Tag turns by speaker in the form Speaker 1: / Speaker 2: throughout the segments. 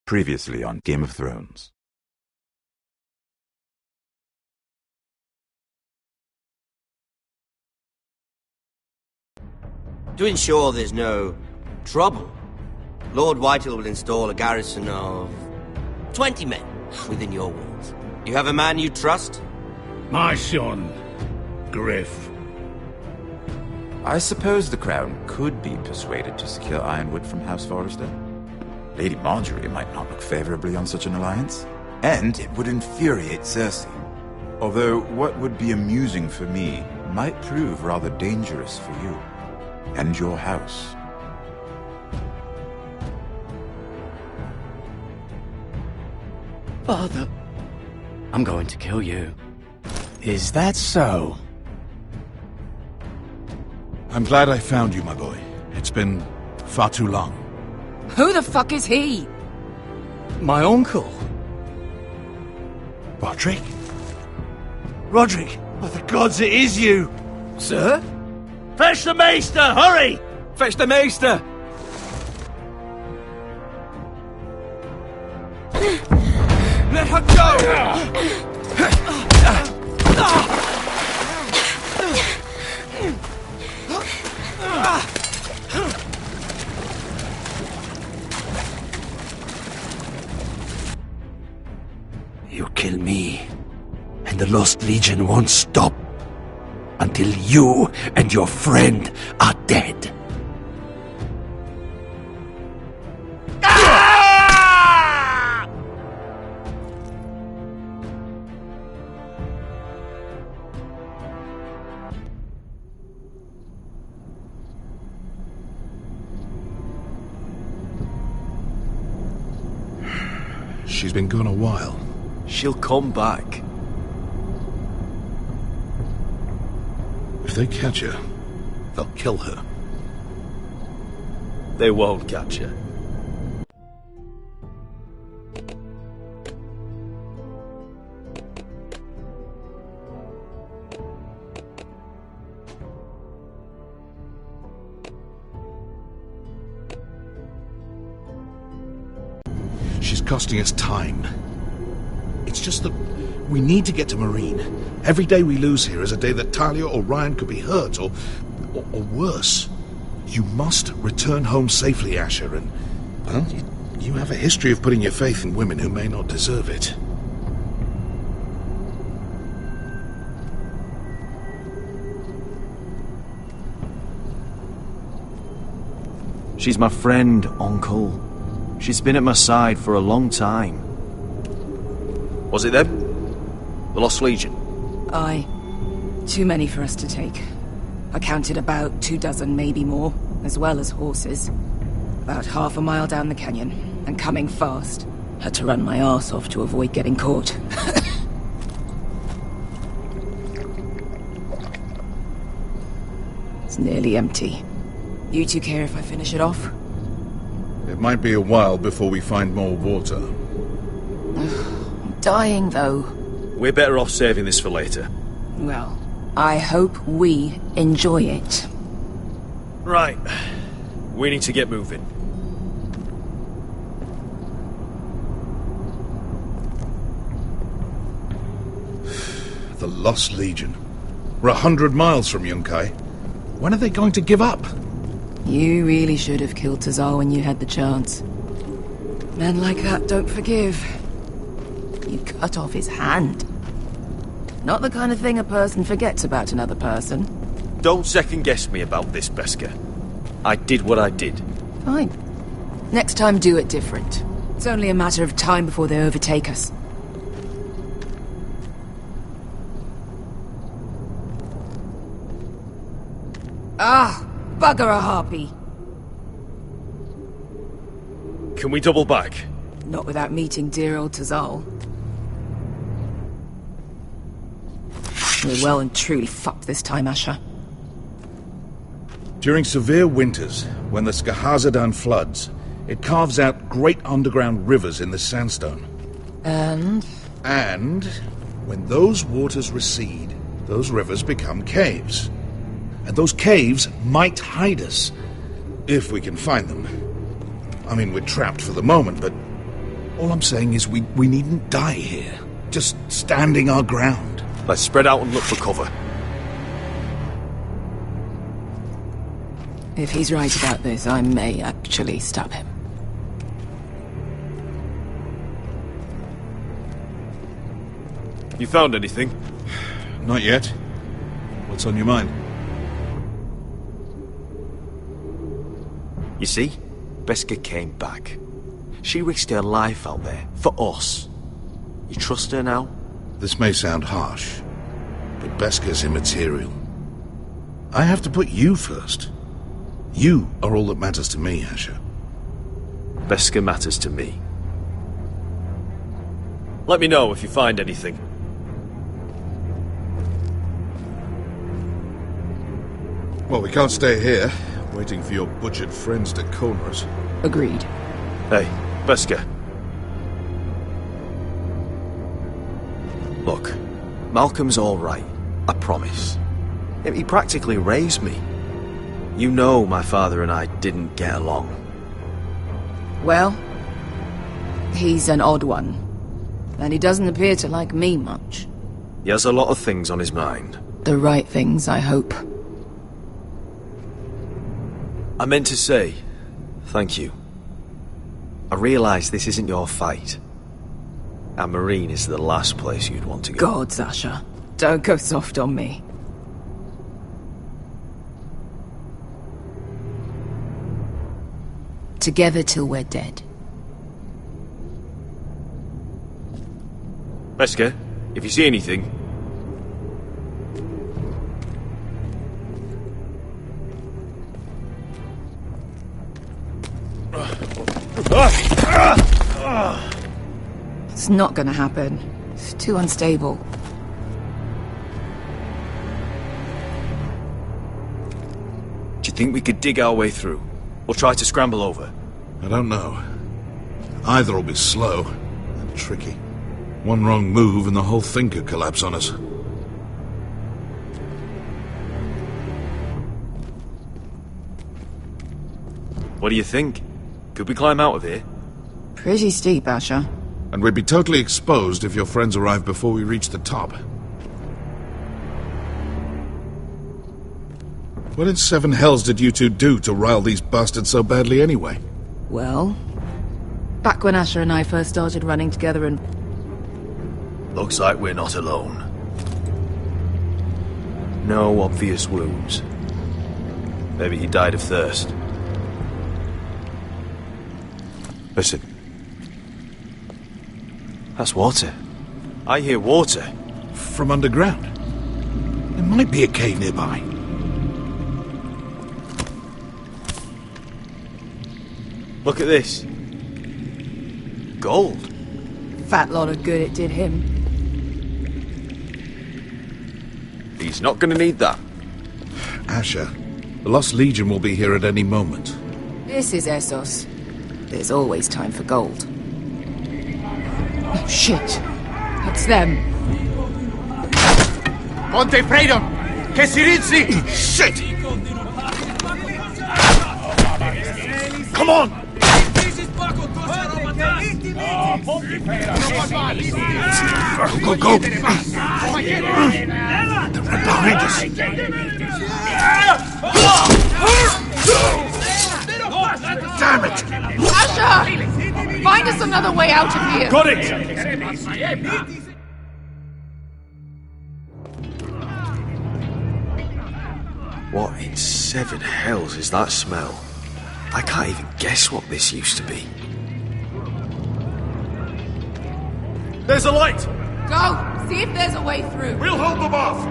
Speaker 1: Previously on Game of Thrones.
Speaker 2: To ensure there's no trouble, Lord Whitehill will install a garrison of 20 men within your walls. You have a man you trust?
Speaker 3: My son, Griff.
Speaker 1: I suppose the Crown could be persuaded to secure Ironwood from House Forrester. Lady Marjorie might not look favorably on such an alliance, and it would infuriate Cersei. Although what would be amusing for me might prove rather dangerous for you and your house.
Speaker 4: Father, I'm going to kill you. Is that so?
Speaker 3: I'm glad I found you, my boy. It's been far too long.
Speaker 5: Who the fuck is he?
Speaker 4: My uncle.
Speaker 3: Roderick? Roderick! By the gods, it is you!
Speaker 4: Sir?
Speaker 3: Fetch the Maester! Hurry!
Speaker 4: Fetch the Maester!
Speaker 3: Let her go!
Speaker 6: You kill me, and the Lost Legion won't stop until you and your friend are dead.
Speaker 3: She's been gone a while.
Speaker 4: She'll come back.
Speaker 3: If they catch her, they'll kill her.
Speaker 4: They won't catch her.
Speaker 3: She's costing us time. It's just that we need to get to Marine. Every day we lose here is a day that Talia or Ryan could be hurt, or worse. You must return home safely, Asher, and, well, you have a history of putting your faith in women who may not deserve it.
Speaker 4: She's my friend, Uncle. She's been at my side for a long time. Was it them? The Lost Legion?
Speaker 5: Aye. Too many for us to take. I counted about 24, maybe more, as well as horses. About half a mile down the canyon, and coming fast. Had to run my arse off to avoid getting caught. It's nearly empty. You two care if I finish it off?
Speaker 3: It might be a while before we find more water.
Speaker 5: I'm dying, though.
Speaker 4: We're better off saving this for later.
Speaker 5: Well, I hope we enjoy it.
Speaker 4: Right. We need to get moving.
Speaker 3: The Lost Legion. We're 100 miles from Yunkai. When are they going to give up?
Speaker 5: You really should have killed Tazal when you had the chance. Men like that don't forgive. You cut off his hand. Not the kind of thing a person forgets about another person.
Speaker 4: Don't second-guess me about this, Beskha. I did what I did.
Speaker 5: Fine. Next time, do it different. It's only a matter of time before they overtake us. Ah! Bugger a harpy!
Speaker 4: Can we double back?
Speaker 5: Not without meeting dear old Tazal. We're well and truly fucked this time, Asher.
Speaker 3: During severe winters, when the Skahazadan floods, it carves out great underground rivers in the sandstone.
Speaker 5: And
Speaker 3: when those waters recede, those rivers become caves. And those caves might hide us, if we can find them. I mean, we're trapped for the moment, but All I'm saying is we needn't die here. Just standing our ground.
Speaker 4: Let's spread out and look for cover.
Speaker 5: If he's right about this, I may actually stab him.
Speaker 4: You found anything?
Speaker 3: Not yet. What's on your mind?
Speaker 4: You see? Beskha came back. She risked her life out there, for us. You trust her now?
Speaker 3: This may sound harsh, but Beskha's immaterial. I have to put you first. You are all that matters to me, Asher.
Speaker 4: Beskha matters to me. Let me know if you find anything.
Speaker 3: Well, we can't stay here, waiting for your butchered friends to corner us.
Speaker 5: Agreed.
Speaker 4: Hey, Beskha. Look, Malcolm's all right, I promise. He practically raised me. You know my father and I didn't get along.
Speaker 5: Well, he's an odd one. And he doesn't appear to like me much.
Speaker 4: He has a lot of things on his mind.
Speaker 5: The right things, I hope.
Speaker 4: I meant to say, thank you. I realise this isn't your fight. And Marine is the last place you'd want to go.
Speaker 5: God, Asher. Don't go soft on me. Together till we're dead.
Speaker 4: Beskha, if you see anything...
Speaker 5: It's not gonna happen. It's too unstable.
Speaker 4: Do you think we could dig our way through? Or try to scramble over?
Speaker 3: I don't know. Either will be slow and tricky. One wrong move and the whole thing could collapse on us.
Speaker 4: What do you think? Could we climb out of here?
Speaker 5: Pretty steep, Asher.
Speaker 3: And we'd be totally exposed if your friends arrived before we reached the top. What in seven hells did you two do to rile these bastards so badly anyway?
Speaker 5: Well, back when Asher and I first started running together and...
Speaker 4: Looks like we're not alone. No obvious wounds. Maybe he died of thirst. Listen. That's water. I hear water.
Speaker 3: From underground. There might be a cave nearby.
Speaker 4: Look at this. Gold.
Speaker 5: Fat lot of good it did him.
Speaker 4: He's not gonna need that.
Speaker 3: Asher, the Lost Legion will be here at any moment.
Speaker 5: This is Essos. There's always time for gold. Oh, shit. That's them.
Speaker 7: Ponte Freedom! Che si rizzi!
Speaker 3: Shit! Come on! Go, go, go! They're right behind us! Damn it!
Speaker 5: Asher! Find us another way out of here!
Speaker 4: Got it! What in seven hells is that smell? I can't even guess what this used to be. There's a light!
Speaker 5: Go! See if there's a way through.
Speaker 3: We'll hold them off!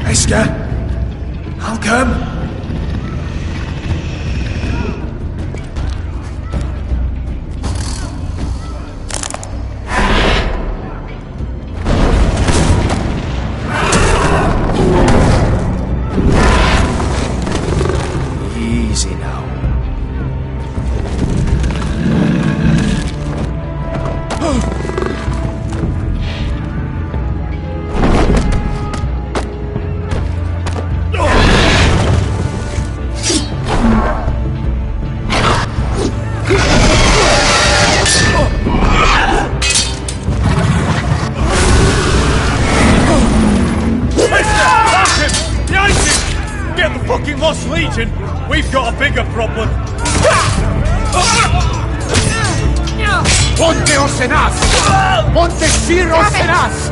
Speaker 6: Beskha? Malcolm?
Speaker 7: Legion. We've got a bigger problem. Ponte Osenas! Ponte Sir Osenas!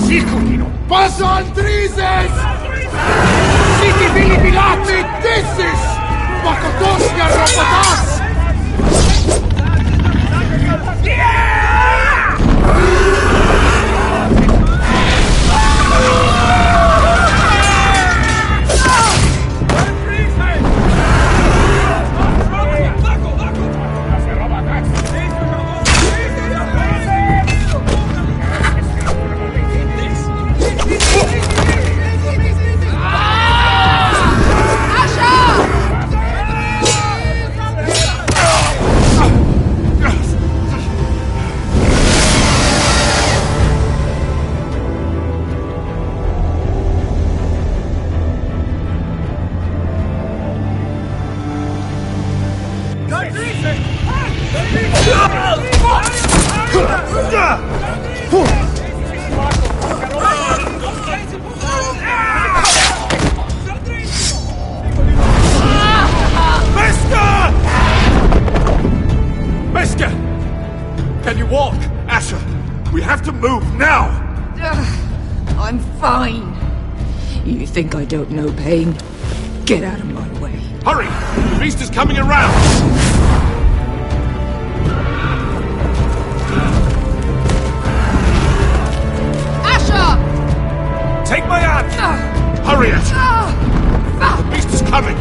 Speaker 7: Sicurino! Paso Aldrizes! Siti Vili Pilati Dissis! Makotoska Robotas! Can you walk? Asher, we have to move now!
Speaker 5: I'm fine. You think I don't know pain? Get out of my way.
Speaker 7: Hurry! The beast is coming around!
Speaker 5: Asher!
Speaker 7: Take my hand! Hurry, Asher! The beast is coming!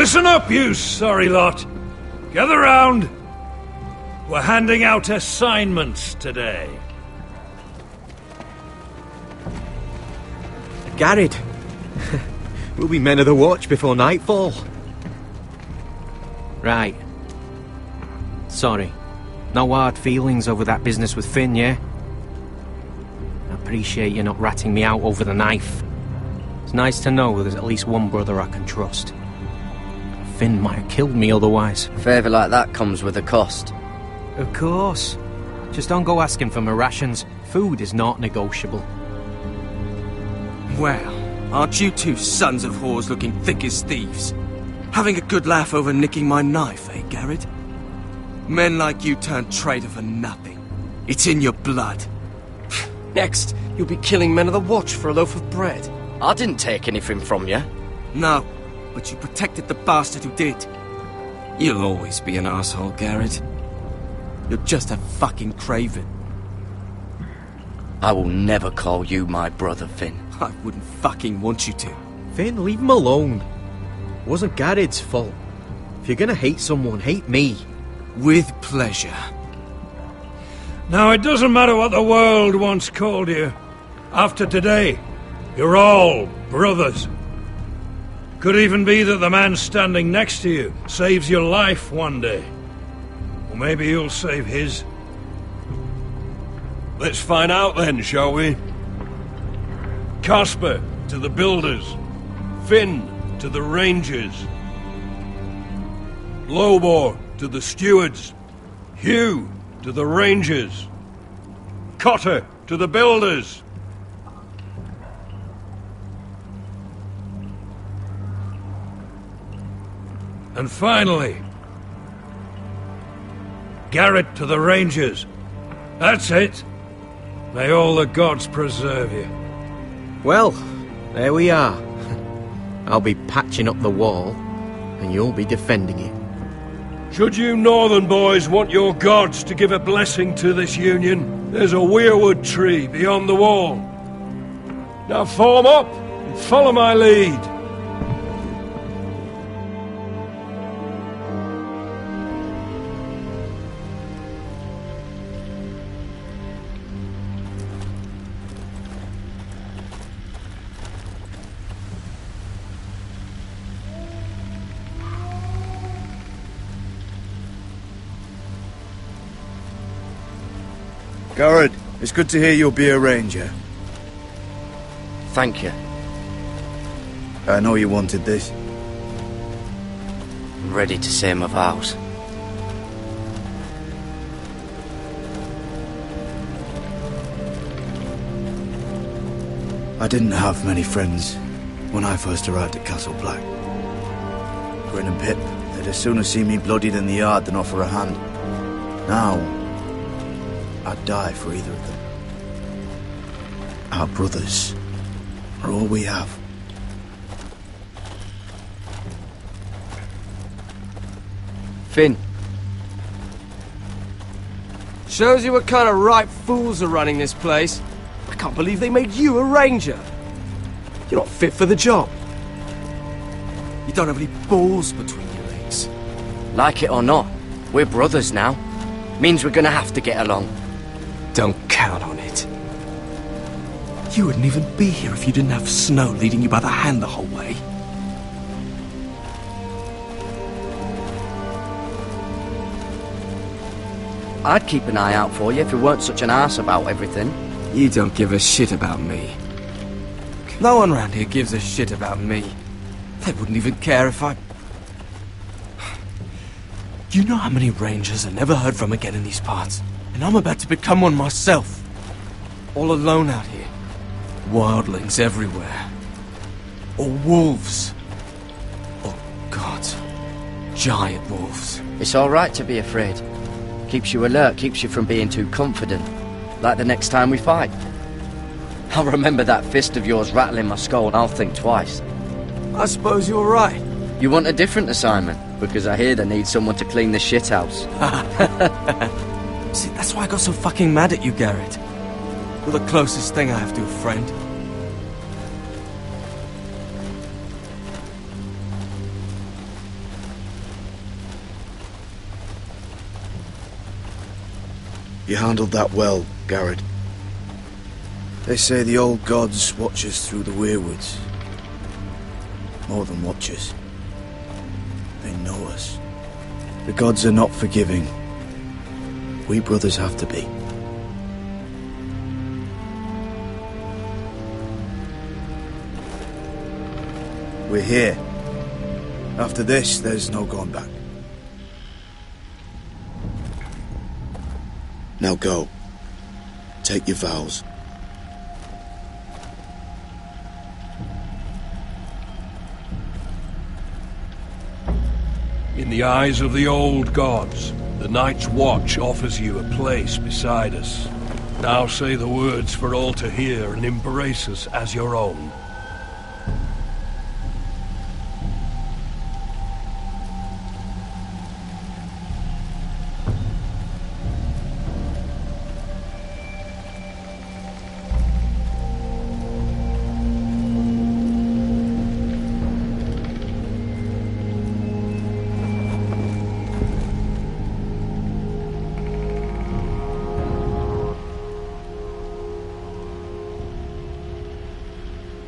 Speaker 6: Listen up, you sorry lot. Gather round. We're handing out assignments today.
Speaker 4: Garrett. We'll be men of the watch before nightfall. Right. Sorry. No hard feelings over that business with Finn, yeah? I appreciate you not ratting me out over the knife. It's nice to know there's at least one brother I can trust. Finn might have killed me otherwise.
Speaker 2: A favour like that comes with a cost.
Speaker 4: Of course. Just don't go asking for my rations. Food is not negotiable.
Speaker 8: Well, aren't you two sons of whores looking thick as thieves? Having a good laugh over nicking my knife, eh, Garrett? Men like you turn traitor for nothing. It's in your blood.
Speaker 9: Next, you'll be killing men of the watch for a loaf of bread.
Speaker 2: I didn't take anything from you.
Speaker 8: No, but you protected the bastard who did. You'll always be an asshole, Garrett. You're just a fucking craven.
Speaker 2: I will never call you my brother, Finn.
Speaker 8: I wouldn't fucking want you to.
Speaker 4: Finn, leave him alone. It wasn't Garrett's fault. If you're gonna hate someone, hate me.
Speaker 8: With pleasure.
Speaker 10: Now, it doesn't matter what the world once called you. After today, you're all brothers. Could even be that the man standing next to you saves your life one day. Or maybe you'll save his. Let's find out then, shall we? Casper to the builders. Finn to the rangers. Lobor to the stewards. Hugh to the rangers. Cotter to the builders. And finally, Garrett to the rangers. That's it. May all the gods preserve you.
Speaker 4: Well, there we are. I'll be patching up the wall, and you'll be defending it.
Speaker 10: Should you northern boys want your gods to give a blessing to this union, there's a weirwood tree beyond the wall. Now form up and follow my lead.
Speaker 11: Garrett, it's good to hear you'll be a ranger.
Speaker 9: Thank you.
Speaker 11: I know you wanted this.
Speaker 9: I'm ready to say my vows.
Speaker 11: I didn't have many friends when I first arrived at Castle Black. Grin and Pip, they'd as soon have seen me bloodied in the yard than offer a hand. Now, I'd die for either of them. Our brothers are all we have.
Speaker 9: Finn. Shows you what kind of ripe fools are running this place. I can't believe they made you a ranger. You're not fit for the job. You don't have any balls between your legs.
Speaker 12: Like it or not, we're brothers now. Means we're gonna have to get along.
Speaker 8: Don't count on it. You wouldn't even be here if you didn't have Snow leading you by the hand the whole way.
Speaker 12: I'd keep an eye out for you if you weren't such an arse about everything.
Speaker 8: You don't give a shit about me. No one around here gives a shit about me. They wouldn't even care if I... You know how many rangers I never heard from again in these parts? And I'm about to become one myself. All alone out here. Wildlings everywhere. Or wolves. Oh, God. Giant wolves.
Speaker 12: It's all right to be afraid. Keeps you alert, keeps you from being too confident. Like the next time we fight. I'll remember that fist of yours rattling my skull and I'll think twice.
Speaker 8: I suppose you're right.
Speaker 12: You want a different assignment? Because I hear they need someone to clean the shithouse.
Speaker 8: See, that's why I got so fucking mad at you, Garrett. You're the closest thing I have to a friend.
Speaker 11: You handled that well, Garrett. They say the old gods watch us through the weirwoods. More than watch us. They know us. The gods are not forgiving. We brothers have to be. We're here. After this, there's no going back. Now go. Take your vows.
Speaker 10: In the eyes of the old gods, the Night's Watch offers you a place beside us. Now say the words for all to hear and embrace us as your own.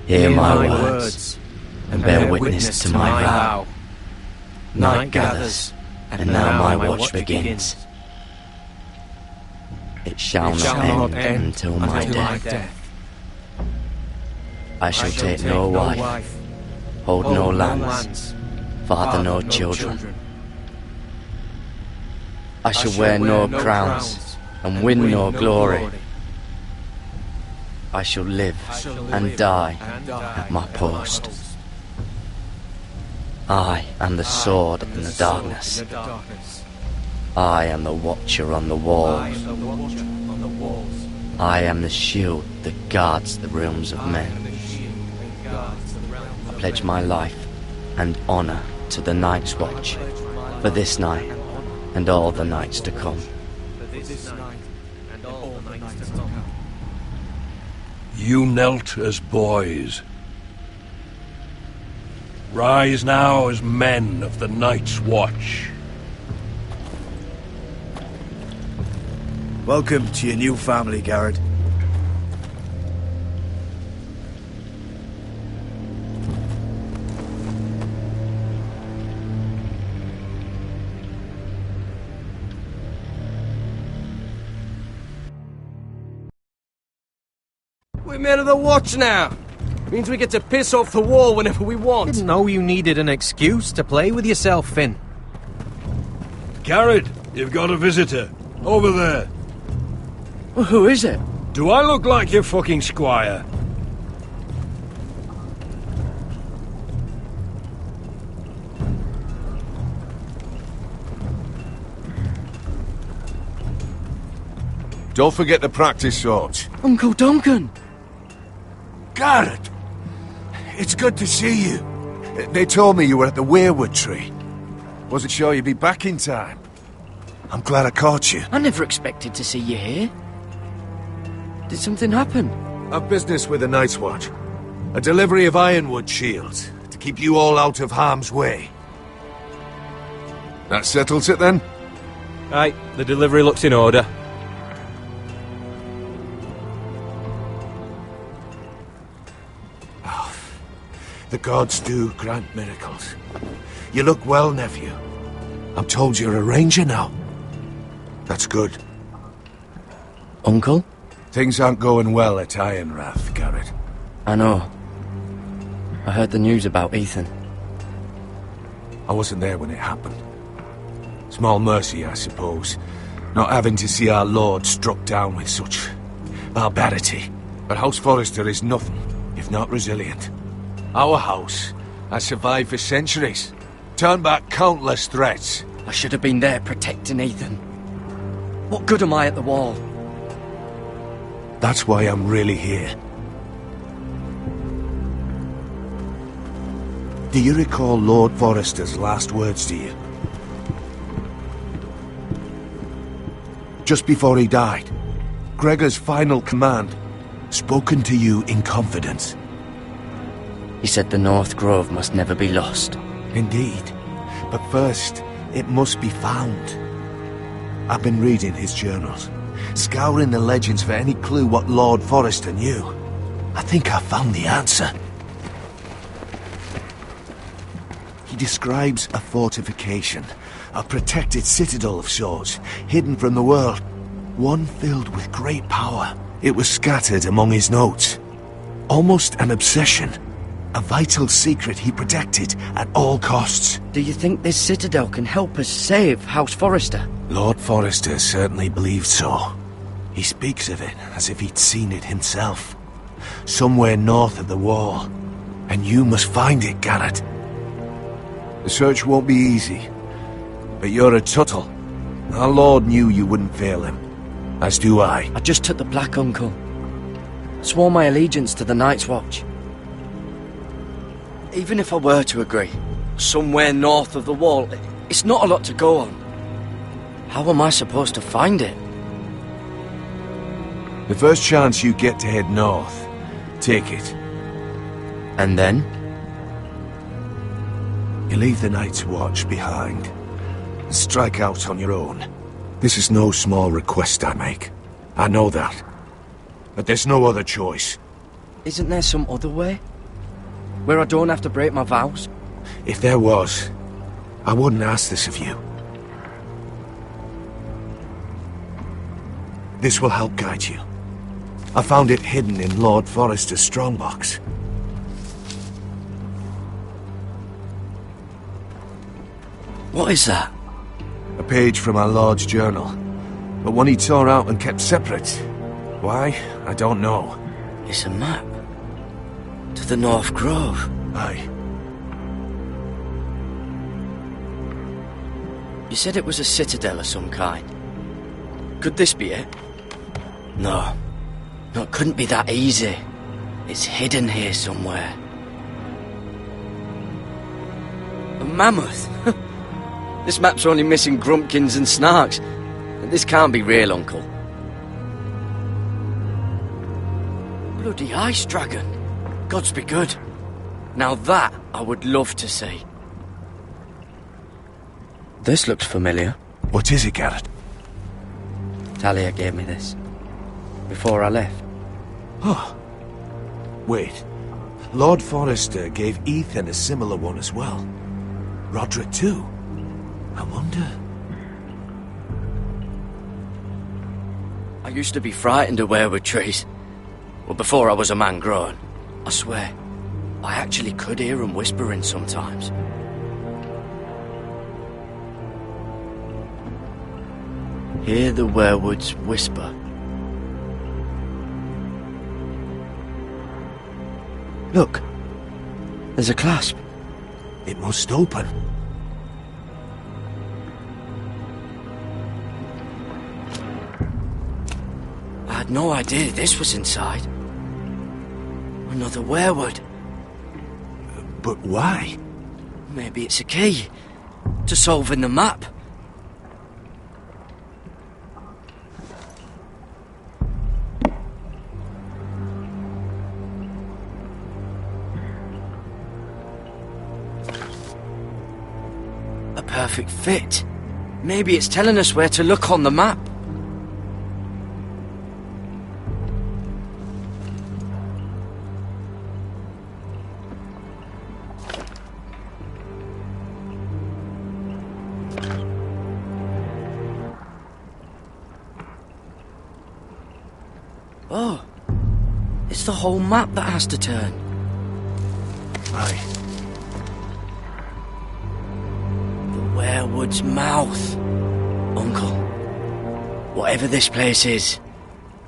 Speaker 12: Hear my words, and bear witness to my vow. Night gathers, and now my watch begins. It shall not end until my death. I shall take no wife, hold no lands, father no children. I shall wear no crowns, and win no glory. I shall live and die at my post. I am the sword in the darkness. I am the watcher on the walls. I am the shield that guards the realms of men. I pledge my life and honour to the Night's Watch for this night and all the nights to come.
Speaker 10: You knelt as boys. Rise now as men of the Night's Watch.
Speaker 11: Welcome to your new family, Garrett.
Speaker 9: We're men of the Watch now. Means we get to piss off the wall whenever we want.
Speaker 4: Didn't know you needed an excuse to play with yourself, Finn.
Speaker 10: Garrett, you've got a visitor. Over there.
Speaker 12: Well, who is it?
Speaker 10: Do I look like your fucking squire?
Speaker 7: Don't forget to practice, Sorge.
Speaker 12: Uncle Duncan!
Speaker 7: Garrett! It's good to see you. They told me you were at the weirwood tree. Wasn't sure you'd be back in time. I'm glad I caught you.
Speaker 12: I never expected to see you here. Did something happen?
Speaker 7: I've business with the Night's Watch. A delivery of ironwood shields to keep you all out of harm's way. That settles it then?
Speaker 13: Aye, the delivery looks in order.
Speaker 7: The gods do grant miracles. You look well, nephew. I'm told you're a ranger now. That's good.
Speaker 12: Uncle?
Speaker 7: Things aren't going well at Ironrath, Garrett.
Speaker 12: I know. I heard the news about Ethan.
Speaker 7: I wasn't there when it happened. Small mercy, I suppose, not having to see our lord struck down with such barbarity. But House Forrester is nothing if not resilient. Our house has survived for centuries, turned back countless threats.
Speaker 12: I should have been there protecting Ethan. What good am I at the wall?
Speaker 7: That's why I'm really here. Do you recall Lord Forrester's last words to you? Just before he died, Gregor's final command, spoken to you in confidence.
Speaker 12: He said the North Grove must never be lost.
Speaker 7: Indeed. But first, it must be found. I've been reading his journals, scouring the legends for any clue what Lord Forrester knew. I think I found the answer. He describes a fortification, a protected citadel of sorts, hidden from the world, one filled with great power. It was scattered among his notes. Almost an obsession. A vital secret he protected at all costs.
Speaker 12: Do you think this citadel can help us save House Forrester?
Speaker 7: Lord Forrester certainly believed so. He speaks of it as if he'd seen it himself. Somewhere north of the wall. And you must find it, Garrett. The search won't be easy. But you're a Tuttle. Our Lord knew you wouldn't fail him. As do I.
Speaker 12: I just took the black, Uncle. Swore my allegiance to the Night's Watch. Even if I were to agree, somewhere north of the wall, it's not a lot to go on. How am I supposed to find it?
Speaker 7: The first chance you get to head north, take it.
Speaker 12: And then?
Speaker 7: You leave the Night's Watch behind. Strike out on your own. This is no small request I make. I know that. But there's no other choice.
Speaker 12: Isn't there some other way? Where I don't have to break my vows?
Speaker 7: If there was, I wouldn't ask this of you. This will help guide you. I found it hidden in Lord Forrester's strongbox.
Speaker 12: What is that?
Speaker 7: A page from our Lord's journal, but one he tore out and kept separate. Why? I don't know.
Speaker 12: It's a map. To the North Grove.
Speaker 7: Aye.
Speaker 12: You said it was a citadel of some kind. Could this be it? No. No, it couldn't be that easy. It's hidden here somewhere. A mammoth? This map's only missing grumpkins and snarks. This can't be real, Uncle. Bloody ice dragon. Gods be good. Now that I would love to see. This looks familiar.
Speaker 7: What is it, Garrett?
Speaker 12: Talia gave me this. Before I left.
Speaker 7: Oh. Wait. Lord Forrester gave Ethan a similar one as well. Roderick too. I wonder...
Speaker 12: I used to be frightened of weirwood trees. Well, before I was a man grown. I swear, I actually could hear them whispering sometimes. Hear the weirwoods whisper. Look, there's a clasp.
Speaker 7: It must open.
Speaker 12: I had no idea this was inside. Another weirwood.
Speaker 7: But why?
Speaker 12: Maybe it's a key to solving the map. A perfect fit. Maybe it's telling us where to look on the map. Oh, it's the whole map that has to turn.
Speaker 7: Aye.
Speaker 12: The weirwood's mouth. Uncle, whatever this place is,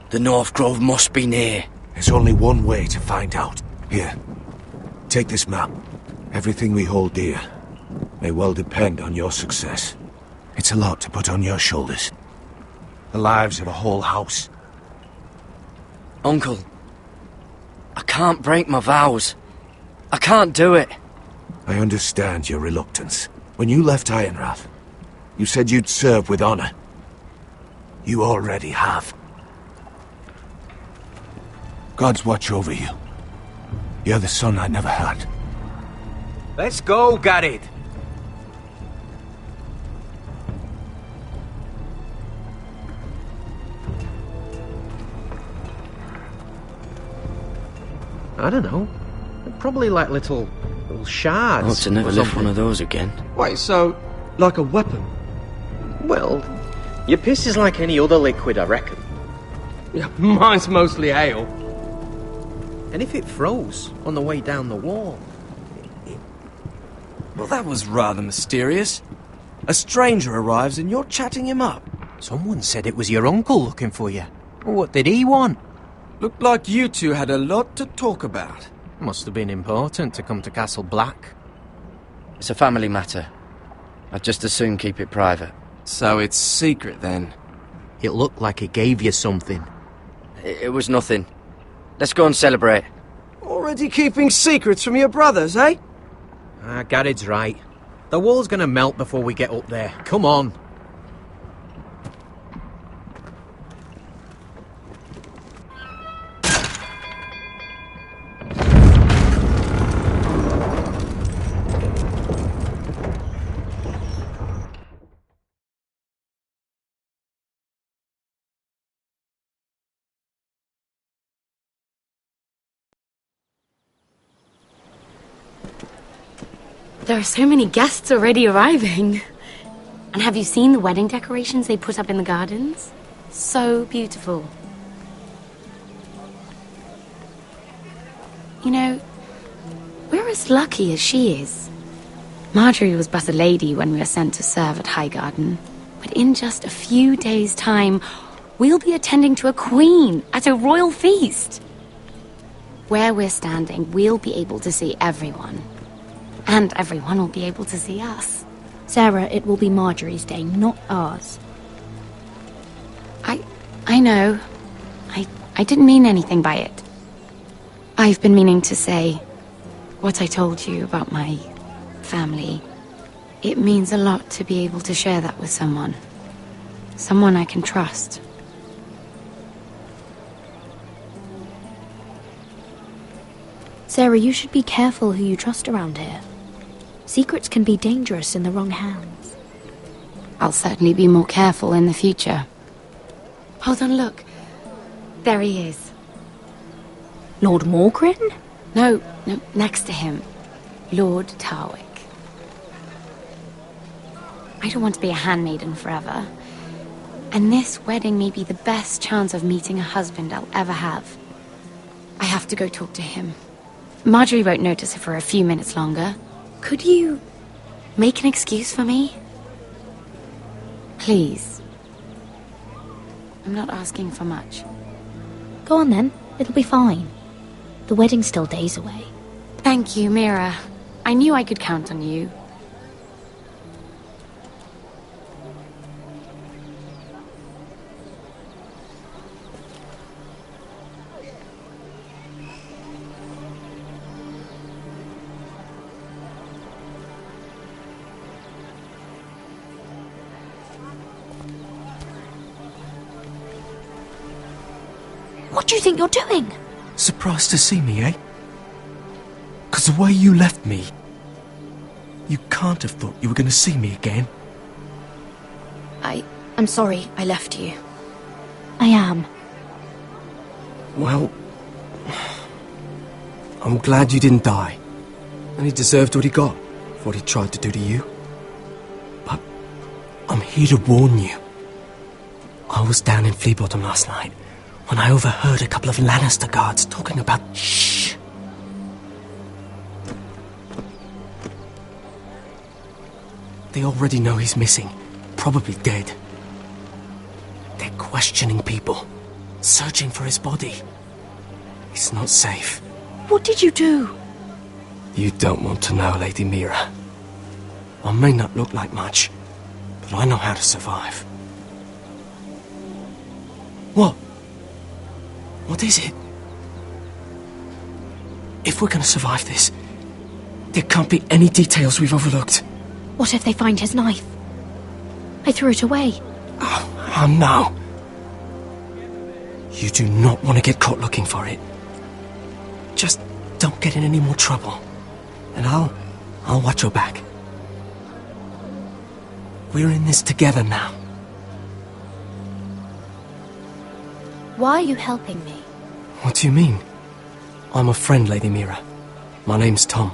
Speaker 12: the North Grove must be near.
Speaker 7: There's only one way to find out. Here, take this map. Everything we hold dear may well depend on your success. It's a lot to put on your shoulders. The lives of a whole house.
Speaker 12: Uncle, I can't break my vows. I can't do it.
Speaker 7: I understand your reluctance. When you left Ironrath, you said you'd serve with honor. You already have. Gods watch over you. You're the son I never had.
Speaker 13: Let's go, Garrett.
Speaker 4: I don't know. Probably like little shards.
Speaker 12: Oh, to never lift one of those again.
Speaker 9: Wait, so, like a weapon?
Speaker 4: Well, your piss is like any other liquid, I reckon.
Speaker 9: Yeah, mine's mostly ale.
Speaker 4: And if it froze on the way down the wall?
Speaker 9: Well, that was rather mysterious. A stranger arrives and you're chatting him up.
Speaker 4: Someone said it was your uncle looking for you. What did he want?
Speaker 9: Looked like you two had a lot to talk about.
Speaker 4: Must have been important to come to Castle Black.
Speaker 12: It's a family matter. I'd just as soon keep it private.
Speaker 9: So it's secret, then?
Speaker 4: It looked like he gave you something.
Speaker 12: It was nothing. Let's go and celebrate.
Speaker 9: Already keeping secrets from your brothers, eh?
Speaker 4: Garrett's right. The wall's gonna melt before we get up there. Come on.
Speaker 14: There are so many guests already arriving. And have you seen the wedding decorations they put up in the gardens? So beautiful. You know, we're as lucky as she is. Marjorie was but a lady when we were sent to serve at Highgarden. But in just a few days' time, we'll be attending to a queen at a royal feast. Where we're standing, we'll be able to see everyone. And everyone will be able to see us.
Speaker 15: Sarah, it will be Marjorie's day, not ours.
Speaker 14: I know. I didn't mean anything by it. I've been meaning to say what I told you about my family. It means a lot to be able to share that with someone. Someone I can trust.
Speaker 15: Sarah, you should be careful who you trust around here. Secrets can be dangerous in the wrong hands.
Speaker 14: I'll certainly be more careful in the future. Hold on, look. There he is.
Speaker 15: Lord Morgrin?
Speaker 14: No, next to him. Lord Tarwick. I don't want to be a handmaiden forever. And this wedding may be the best chance of meeting a husband I'll ever have. I have to go talk to him. Marjorie won't notice it for a few minutes longer. Could you make an excuse for me? Please. I'm not asking for much.
Speaker 15: Go on then, it'll be fine. The wedding's still days away.
Speaker 14: Thank you, Mira. I knew I could count on you.
Speaker 15: What do you think you're doing?
Speaker 8: Surprised to see me, eh? 'Cause the way you left me, you can't have thought you were going to see me again.
Speaker 15: I'm sorry I left you. I am.
Speaker 8: Well, I'm glad you didn't die. And he deserved what he got for what he tried to do to you. But I'm here to warn you. I was down in Fleabottom last night when I overheard a couple of Lannister guards talking about... Shh! They already know he's missing, probably dead. They're questioning people, searching for his body. It's not safe.
Speaker 15: What did you do?
Speaker 8: You don't want to know, Lady Mira. I may not look like much, but I know how to survive. What? What is it? If we're gonna survive this, there can't be any details we've overlooked.
Speaker 15: What if they find his knife? I threw it away.
Speaker 8: Oh no. You do not want to get caught looking for it. Just don't get in any more trouble. And I'll watch your back. We're in this together now.
Speaker 15: Why are you helping me?
Speaker 8: What do you mean? I'm a friend, Lady Mira. My name's Tom.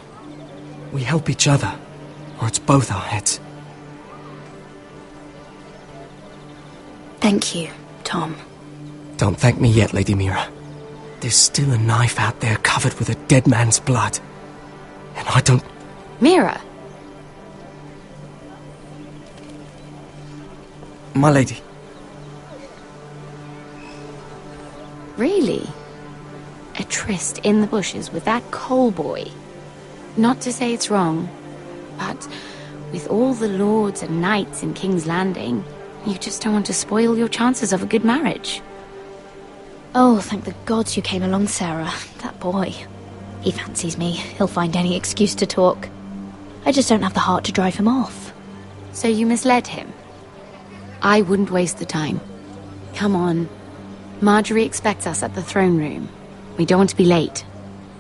Speaker 8: We help each other, or it's both our heads.
Speaker 15: Thank you, Tom.
Speaker 8: Don't thank me yet, Lady Mira. There's still a knife out there covered with a dead man's blood. And I don't...
Speaker 14: Mira!
Speaker 8: My lady.
Speaker 14: Really? A tryst in the bushes with that Cole boy? Not to say it's wrong, but with all the lords and knights in King's Landing, you just don't want to spoil your chances of a good marriage.
Speaker 15: Oh, thank the gods you came along, Sarah. That boy. He fancies me. He'll find any excuse to talk. I just don't have the heart to drive him off.
Speaker 14: So you misled him? I wouldn't waste the time. Come on. Marjorie expects us at the throne room. We don't want to be late.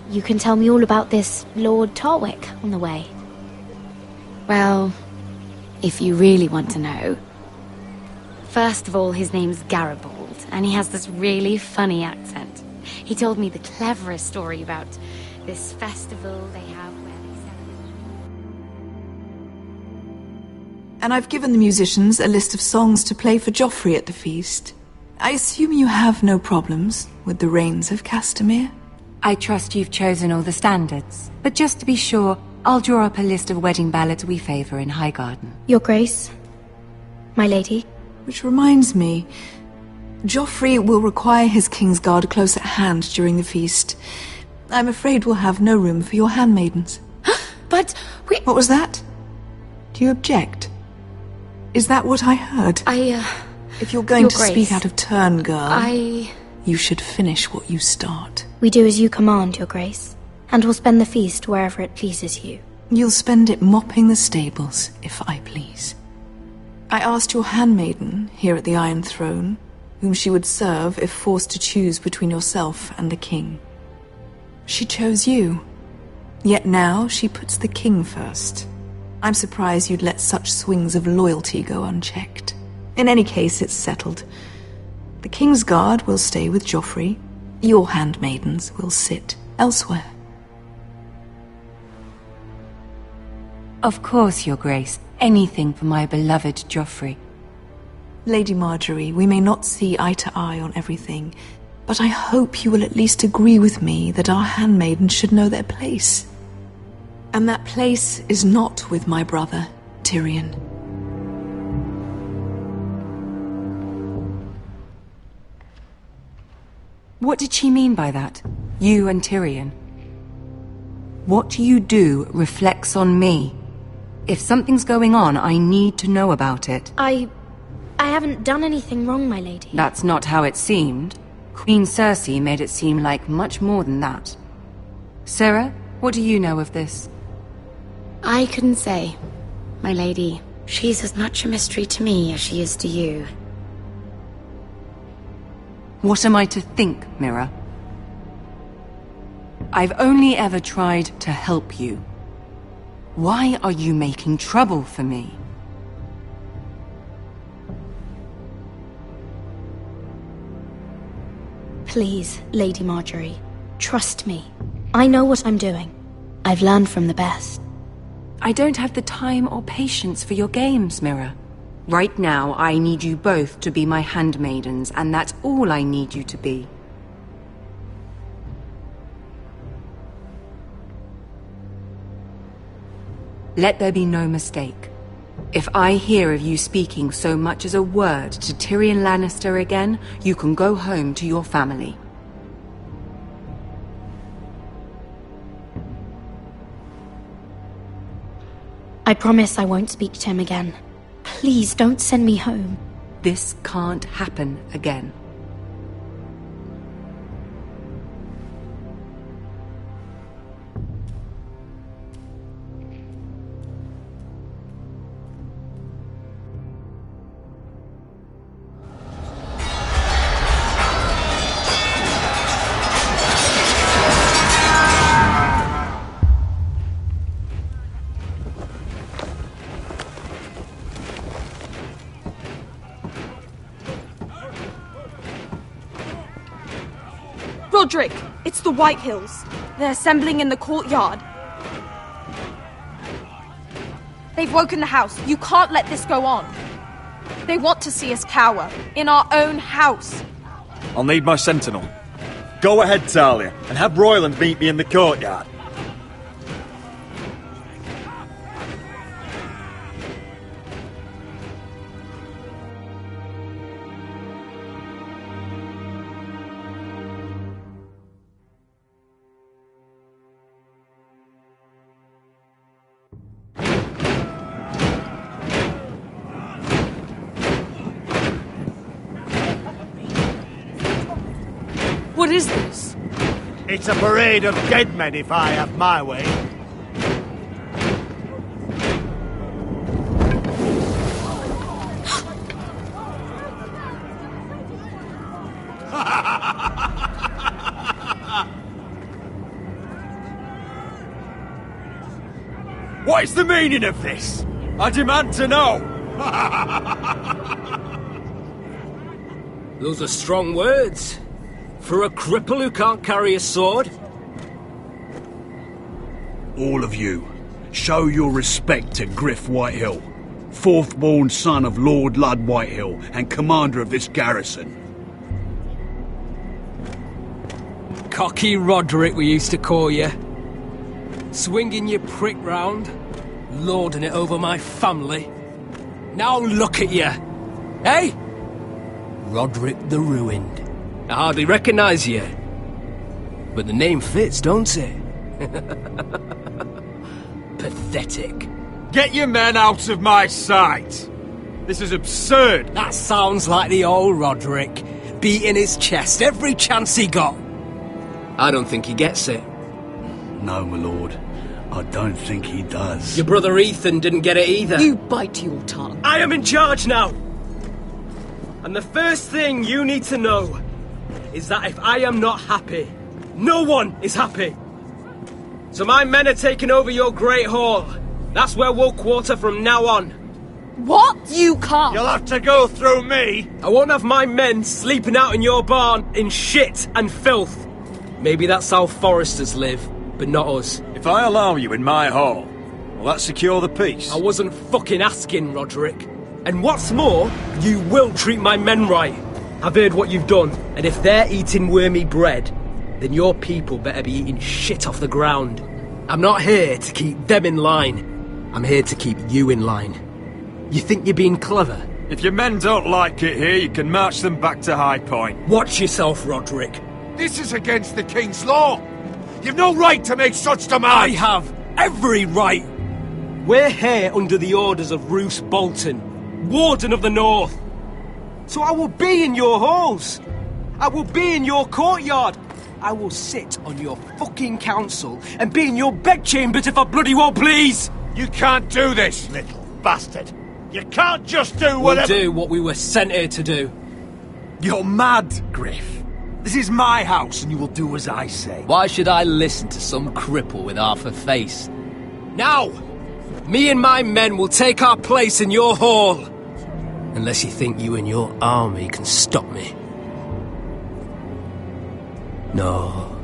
Speaker 15: You can tell me all about this Lord Tarwick on the way.
Speaker 14: Well, if you really want to know. First of all, his name's Garibald, and he has this really funny accent. He told me the cleverest story about this festival they have where they celebrate...
Speaker 16: And I've given the musicians a list of songs to play for Joffrey at the feast. I assume you have no problems with the Rains of Castamere?
Speaker 5: I trust you've chosen all the standards. But just to be sure, I'll draw up a list of wedding ballads we favour in Highgarden.
Speaker 15: Your Grace, my lady.
Speaker 16: Which reminds me, Joffrey will require his Kingsguard close at hand during the feast. I'm afraid we'll have no room for your handmaidens.
Speaker 14: But we...
Speaker 16: What was that? Do you object? Is that what I heard? If you're going to speak out of turn, girl... You should finish what you start.
Speaker 15: We do as you command, Your Grace, and we'll spend the feast wherever it pleases you.
Speaker 16: You'll spend it mopping the stables, if I please. I asked your handmaiden, here at the Iron Throne, whom she would serve if forced to choose between yourself and the king. She chose you. Yet now she puts the king first. I'm surprised you'd let such swings of loyalty go unchecked. In any case, it's settled. The Kingsguard will stay with Joffrey. Your handmaidens will sit elsewhere.
Speaker 5: Of course, Your Grace. Anything for my beloved Joffrey.
Speaker 16: Lady Marjorie, we may not see eye to eye on everything, but I hope you will at least agree with me that our handmaidens should know their place. And that place is not with my brother, Tyrion.
Speaker 5: What did she mean by that? You and Tyrion? What you do reflects on me. If something's going on, I need to know about it.
Speaker 15: I haven't done anything wrong, my lady.
Speaker 5: That's not how it seemed. Queen Cersei made it seem like much more than that. Sarah, what do you know of this?
Speaker 14: I couldn't say, my lady. She's as much a mystery to me as she is to you.
Speaker 5: What am I to think, Mira? I've only ever tried to help you. Why are you making trouble for me?
Speaker 15: Please, Lady Marjorie, trust me. I know what I'm doing. I've learned from the best.
Speaker 5: I don't have the time or patience for your games, Mira. Right now, I need you both to be my handmaidens, and that's all I need you to be. Let there be no mistake. If I hear of you speaking so much as a word to Tyrion Lannister again, you can go home to your family.
Speaker 15: I promise I won't speak to him again. Please don't send me home.
Speaker 5: This can't happen again.
Speaker 17: Roderick, it's the Whitehills. They're assembling in the courtyard. They've woken the house. You can't let this go on. They want to see us cower. In our own house.
Speaker 18: I'll need my sentinel. Go ahead, Talia, and have Royland meet me in the courtyard.
Speaker 17: What is this?
Speaker 19: It's a parade of dead men, if I have my way.
Speaker 18: What is the meaning of this? I demand to know!
Speaker 7: Those are strong words. For a cripple who can't carry a sword?
Speaker 3: All of you, show your respect to Griff Whitehill.
Speaker 20: fourth-born son of Lord Lud Whitehill and commander of this garrison.
Speaker 9: Cocky Roderick, we used to call you. Swinging your prick round, lording it over my family. Now look at you. Hey? Roderick the Ruined. I hardly recognise you. But the name fits, don't it? Pathetic.
Speaker 18: Get your men out of my sight! This is absurd!
Speaker 9: That sounds like the old Roderick, beating his chest every chance he got. I don't think he gets it.
Speaker 20: No, my lord. I don't think he does.
Speaker 9: Your brother Ethan didn't get it either.
Speaker 17: You bite your tongue.
Speaker 9: I am in charge now! And the first thing you need to know is that if I am not happy, no one is happy. So my men are taking over your Great Hall. That's where we'll quarter from now on.
Speaker 17: What? You can't.
Speaker 19: You'll have to go through me.
Speaker 9: I won't have my men sleeping out in your barn in shit and filth. Maybe that's how Foresters live, but not us.
Speaker 18: If I allow you in my hall, will that secure the peace?
Speaker 9: I wasn't fucking asking, Roderick. And what's more, you will treat my men right. I've heard what you've done, and if they're eating wormy bread, then your people better be eating shit off the ground. I'm not here to keep them in line. I'm here to keep you in line. You think you're being clever?
Speaker 18: If your men don't like it here, you can march them back to High Point.
Speaker 9: Watch yourself, Roderick.
Speaker 7: This is against the King's law. You've no right to make such demands.
Speaker 9: I have every right. We're here under the orders of Roose Bolton, Warden of the North. So I will be in your halls. I will be in your courtyard. I will sit on your fucking council and be in your bedchambers if I bloody well please.
Speaker 19: You can't do this, little bastard. You can't just do whatever...
Speaker 9: We'll do what we were sent here to do.
Speaker 7: You're mad, Griff. This is my house and you will do as I say.
Speaker 9: Why should I listen to some cripple with half a face? Now, me and my men will take our place in your hall. Unless you think you and your army can stop me. No,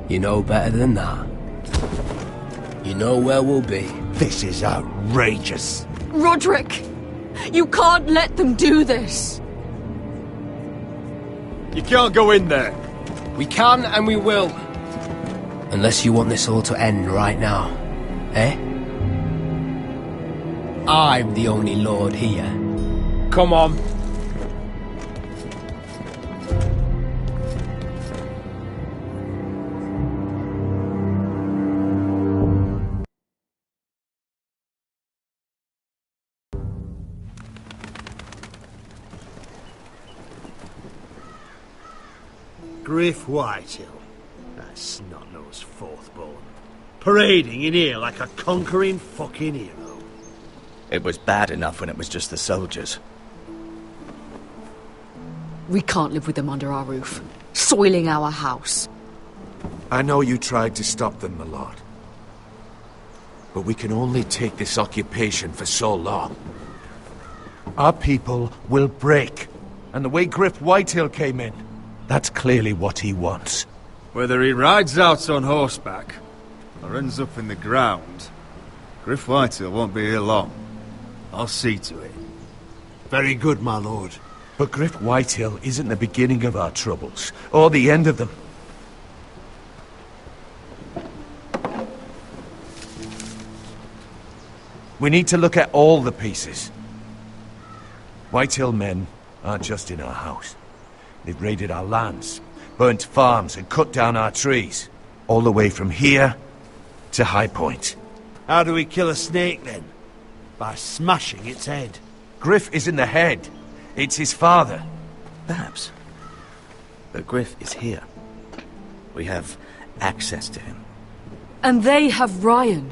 Speaker 9: you know better than that. You know where we'll be.
Speaker 19: This is outrageous.
Speaker 17: Roderick, you can't let them do this.
Speaker 18: You can't go in there.
Speaker 9: We can and we will. Unless you want this all to end right now. Eh? I'm the only lord here. Come on.
Speaker 19: Griff Whitehill, that snot-nosed fourth-born, parading in here like a conquering fucking hero.
Speaker 21: It was bad enough when it was just the soldiers.
Speaker 17: We can't live with them under our roof, soiling our house.
Speaker 7: I know you tried to stop them, my lord. But we can only take this occupation for so long. Our people will break. And the way Griff Whitehill came in, that's clearly what he wants.
Speaker 18: Whether he rides out on horseback or ends up in the ground, Griff Whitehill won't be here long. I'll see to it.
Speaker 19: Very good, my lord.
Speaker 7: But Griff Whitehill isn't the beginning of our troubles, or the end of them. We need to look at all the pieces. Whitehill men aren't just in our house. They've raided our lands, burnt farms and cut down our trees. All the way from here to High Point.
Speaker 19: How do we kill a snake, then? By smashing its head.
Speaker 7: Griff isn't the head. It's his father.
Speaker 21: Perhaps. But Griff is here. We have access to him.
Speaker 17: And they have Ryan.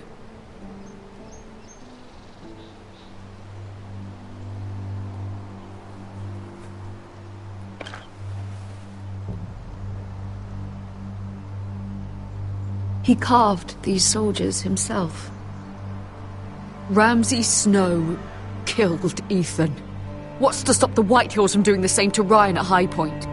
Speaker 17: He carved these soldiers himself. Ramsay Snow killed Ethan. What's to stop the Whitehills from doing the same to Ryan at High Point?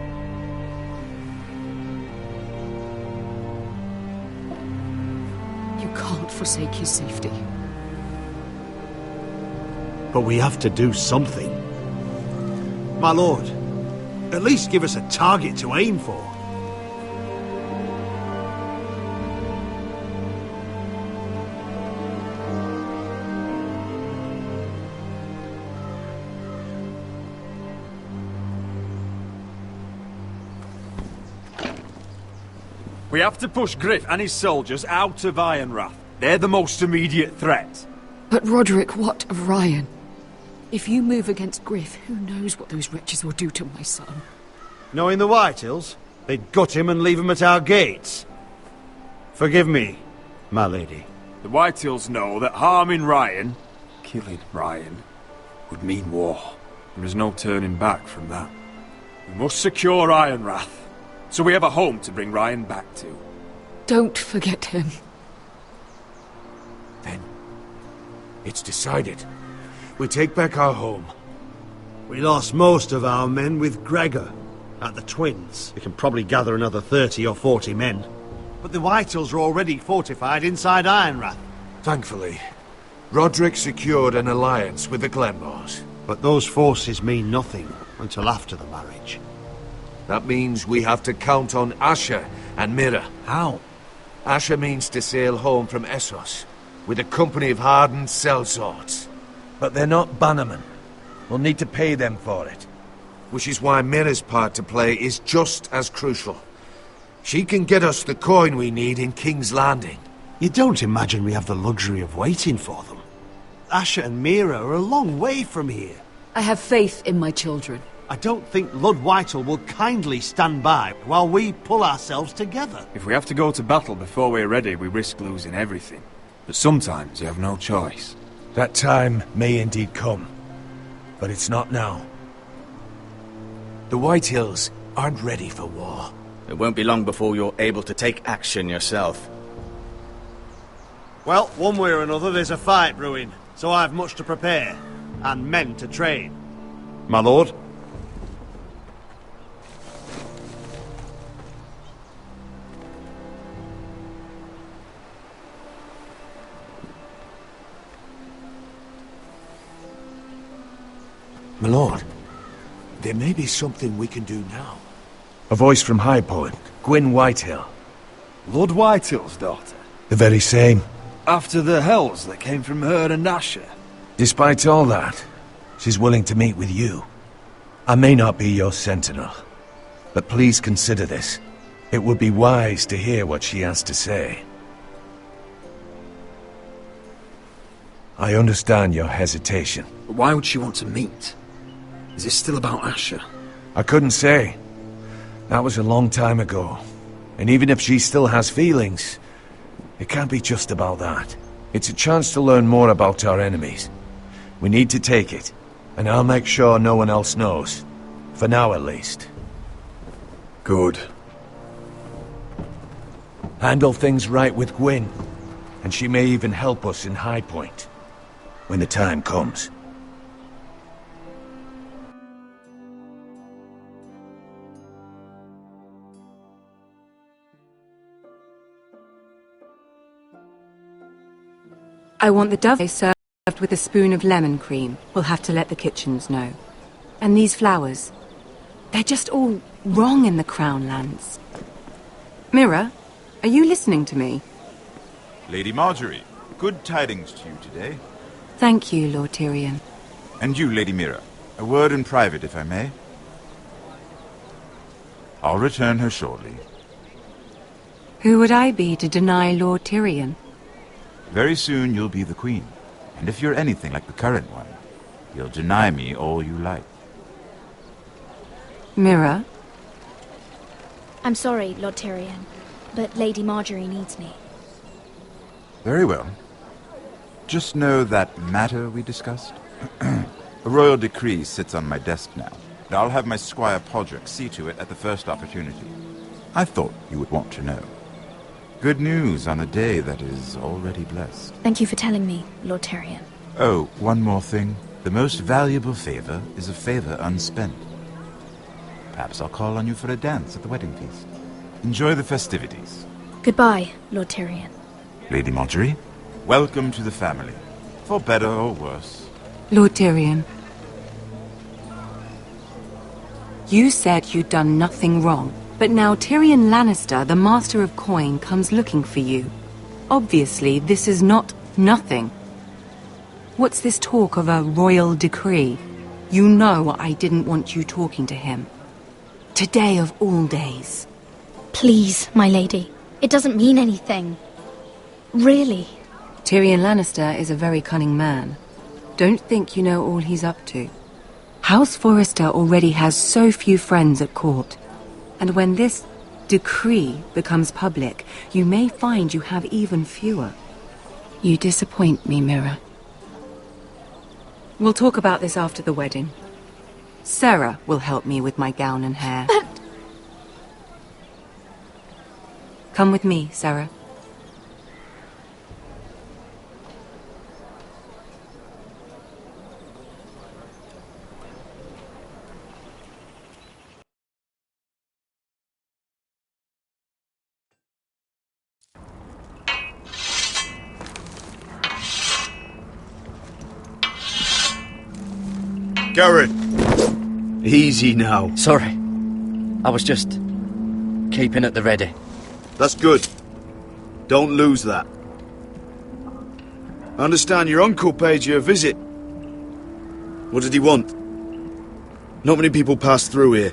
Speaker 17: You can't forsake his safety.
Speaker 19: but we have to do something. My lord, at least give us a target to aim for.
Speaker 20: We have to push Griff and his soldiers out of Ironrath. They're the most immediate threat.
Speaker 5: But Roderick, what of Ryan? If you move against Griff, who knows what those wretches will do to my son?
Speaker 19: Knowing the Whitehills, they'd gut him and leave him at our gates. Forgive me, my lady.
Speaker 20: The Whitehills know that harming Ryan, killing Ryan, would mean war. There is no turning back from that. We must secure Ironrath, so we have a home to bring Ryan back to.
Speaker 5: Don't forget him.
Speaker 7: It's decided. We take back our home.
Speaker 19: We lost most of our men with Gregor at the Twins. We can probably gather another 30 or 40 men. But the Whitehills are already fortified inside Ironrath.
Speaker 7: Thankfully, Roderick secured an alliance with the Glenmores.
Speaker 19: But those forces mean nothing until after the marriage.
Speaker 7: That means we have to count on Asher and Mira.
Speaker 20: How?
Speaker 7: Asher means to sail home from Essos with a company of hardened sellswords. But they're not bannermen. We'll need to pay them for it. Which is why Mira's part to play is just as crucial. She can get us the coin we need in King's Landing.
Speaker 19: You don't imagine we have the luxury of waiting for them? Asher and Mira are a long way from here.
Speaker 5: I have faith in my children.
Speaker 19: I don't think Lord Whitehill will kindly stand by while we pull ourselves together.
Speaker 20: If we have to go to battle before we're ready, we risk losing everything. But sometimes you have no choice.
Speaker 7: That time may indeed come, but it's not now. The Whitehills aren't ready for war.
Speaker 21: It won't be long before you're able to take action yourself.
Speaker 19: Well, one way or another there's a fight brewing, so I've much to prepare, and men to train. My lord?
Speaker 7: My lord, there may be something we can do now. A voice from High Point, Gwyn Whitehill.
Speaker 20: Lord Whitehill's daughter?
Speaker 7: The very same.
Speaker 20: After the hells that came from her and Asher?
Speaker 7: Despite all that, she's willing to meet with you. I may not be your sentinel, but please consider this. It would be wise to hear what she has to say. I understand your hesitation.
Speaker 8: But why would she want to meet? Is this still about Asher?
Speaker 7: I couldn't say. That was a long time ago. And even if she still has feelings, it can't be just about that. It's a chance to learn more about our enemies. We need to take it, and I'll make sure no one else knows. For now, at least.
Speaker 20: Good.
Speaker 7: Handle things right with Gwyn, and she may even help us in High Point. When the time comes.
Speaker 5: I want the dove served with a spoon of lemon cream. We'll have to let the kitchens know. And these flowers. They're just all wrong in the Crown lands. Mira, are you listening to me?
Speaker 1: Lady Marjorie, good tidings to you today.
Speaker 5: Thank you, Lord Tyrion.
Speaker 1: And you, Lady Mira. A word in private, if I may. I'll return her shortly.
Speaker 5: Who would I be to deny Lord Tyrion?
Speaker 1: Very soon you'll be the queen. And if you're anything like the current one, you'll deny me all you like.
Speaker 5: Mira?
Speaker 15: I'm sorry, Lord Tyrion, but Lady Marjorie needs me.
Speaker 1: Very well. Just know that matter we discussed? A royal decree sits on my desk now. And I'll have my Squire Podrick see to it at the first opportunity. I thought you would want to know. Good news on a day that is already blessed.
Speaker 15: Thank you for telling me, Lord Tyrion.
Speaker 1: Oh, one more thing. The most valuable favor is a favor unspent. Perhaps I'll call on you for a dance at the wedding feast. Enjoy the festivities.
Speaker 15: Goodbye, Lord Tyrion.
Speaker 1: Lady Marjorie, welcome to the family. For better or worse.
Speaker 5: Lord Tyrion, you said you'd done nothing wrong, but now Tyrion Lannister, the Master of Coin, comes looking for you. Obviously, this is not nothing. What's this talk of a royal decree? You know I didn't want you talking to him. Today of all days.
Speaker 15: Please, my lady. It doesn't mean anything. Really.
Speaker 5: Tyrion Lannister is a very cunning man. Don't think you know all he's up to. House Forrester already has so few friends at court. And when this decree becomes public, you may find you have even fewer. You disappoint me, Mira. We'll talk about this after the wedding. Sarah will help me with my gown and hair.
Speaker 15: But...
Speaker 5: Come with me, Sarah.
Speaker 11: Garrett! Easy now.
Speaker 12: Sorry. I was just keeping at the ready.
Speaker 11: That's good. Don't lose that. I understand your uncle paid you a visit. What did he want? Not many people pass through here.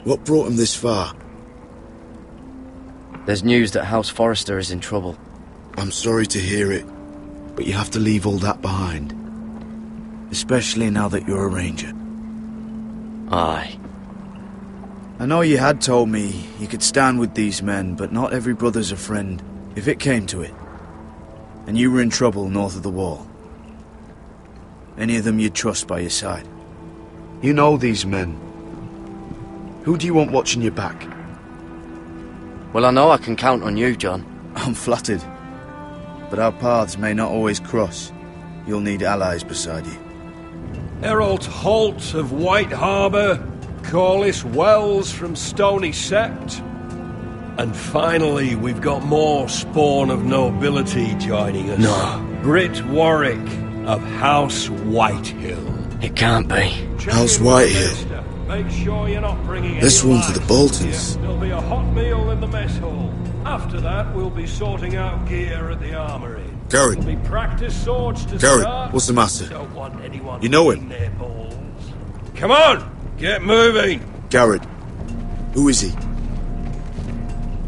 Speaker 11: What brought him this far?
Speaker 12: There's news that House Forrester is in trouble.
Speaker 11: I'm sorry to hear it, but you have to leave all that behind. Especially now that you're a ranger.
Speaker 12: Aye.
Speaker 11: I know you had told me you could stand with these men, but not every brother's a friend, if it came to it. And you were in trouble north of the wall. Any of them you'd trust by your side. You know these men. Who do you want watching your back?
Speaker 12: Well, I know I can count on you, John.
Speaker 11: I'm flattered. But our paths may not always cross. You'll need allies beside you.
Speaker 10: Errol Holt of White Harbour, Corlys Wells from Stony Sept. And finally, we've got more spawn of nobility joining us.
Speaker 12: No.
Speaker 10: Britt Warwick of House Whitehill.
Speaker 12: It can't be.
Speaker 11: House Whitehill.
Speaker 10: Make sure you're not bringing
Speaker 11: This
Speaker 10: any
Speaker 11: one's for the
Speaker 10: wine.
Speaker 11: Boltons.
Speaker 10: There'll be a hot meal in the mess hall. After that, we'll be sorting out gear at the armory.
Speaker 11: Garrett.
Speaker 10: There'll be practice swords to
Speaker 11: Garrett,
Speaker 10: start.
Speaker 11: what's the matter?
Speaker 10: Don't want anyone
Speaker 11: You know him?
Speaker 10: their balls. Come on, get moving.
Speaker 11: Garrett. Who is he?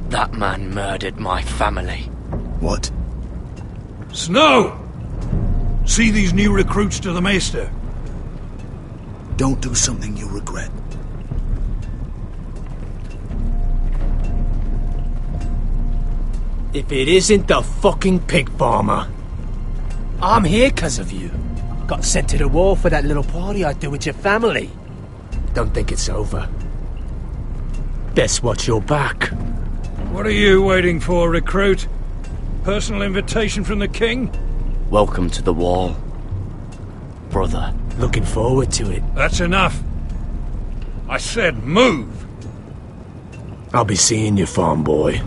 Speaker 12: That man murdered my family.
Speaker 11: What?
Speaker 10: Snow! See these new recruits to the Maester?
Speaker 11: Don't do something you'll regret.
Speaker 13: If it isn't the fucking pig farmer. I'm here 'cause of you. Got sent to the war for that little party I threw with your family. Don't think it's over. Best watch your back.
Speaker 10: What are you waiting for, recruit? Personal invitation from the king?
Speaker 12: Welcome to the wall, brother.
Speaker 13: Looking forward to it.
Speaker 10: That's enough. I said move.
Speaker 13: I'll be seeing you, farm boy.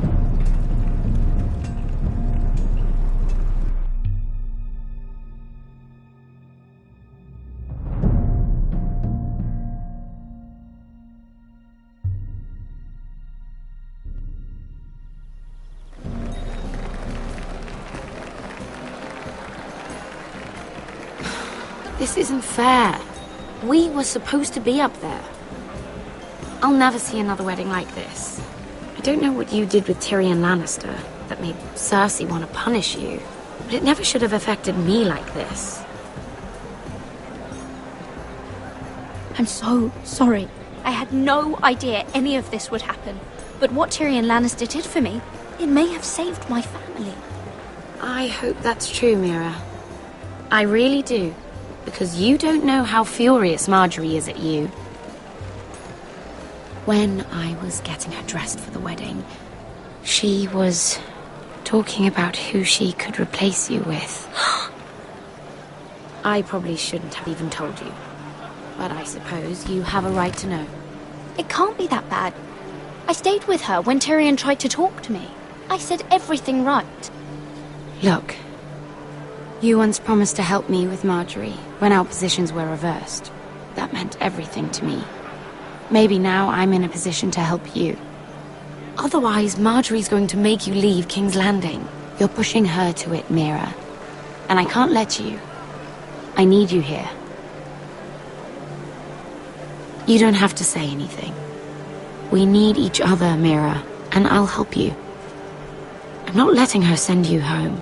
Speaker 14: This isn't fair. We were supposed to be up there. I'll never see another wedding like this. I don't know what you did with Tyrion Lannister that made Cersei want to punish you, but it never should have affected me like this.
Speaker 15: I'm so sorry. I had no idea any of this would happen. But what Tyrion Lannister did for me, it may have saved my family.
Speaker 14: I hope that's true, Mira. I really do. Because you don't know how furious Marjorie is at you. When I was getting her dressed for the wedding, she was talking about who she could replace you with. I probably shouldn't have even told you. But I suppose you have a right to know.
Speaker 15: It can't be that bad. I stayed with her when Tyrion tried to talk to me. I said everything right.
Speaker 14: Look, You once promised to help me with Marjorie when our positions were reversed. That meant everything to me. Maybe now I'm in a position to help you. Otherwise, Marjorie's going to make you leave King's Landing. You're pushing her to it, Mira. And I can't let you. I need you here. You don't have to say anything. We need each other, Mira, and I'll help you. I'm not letting her send you home.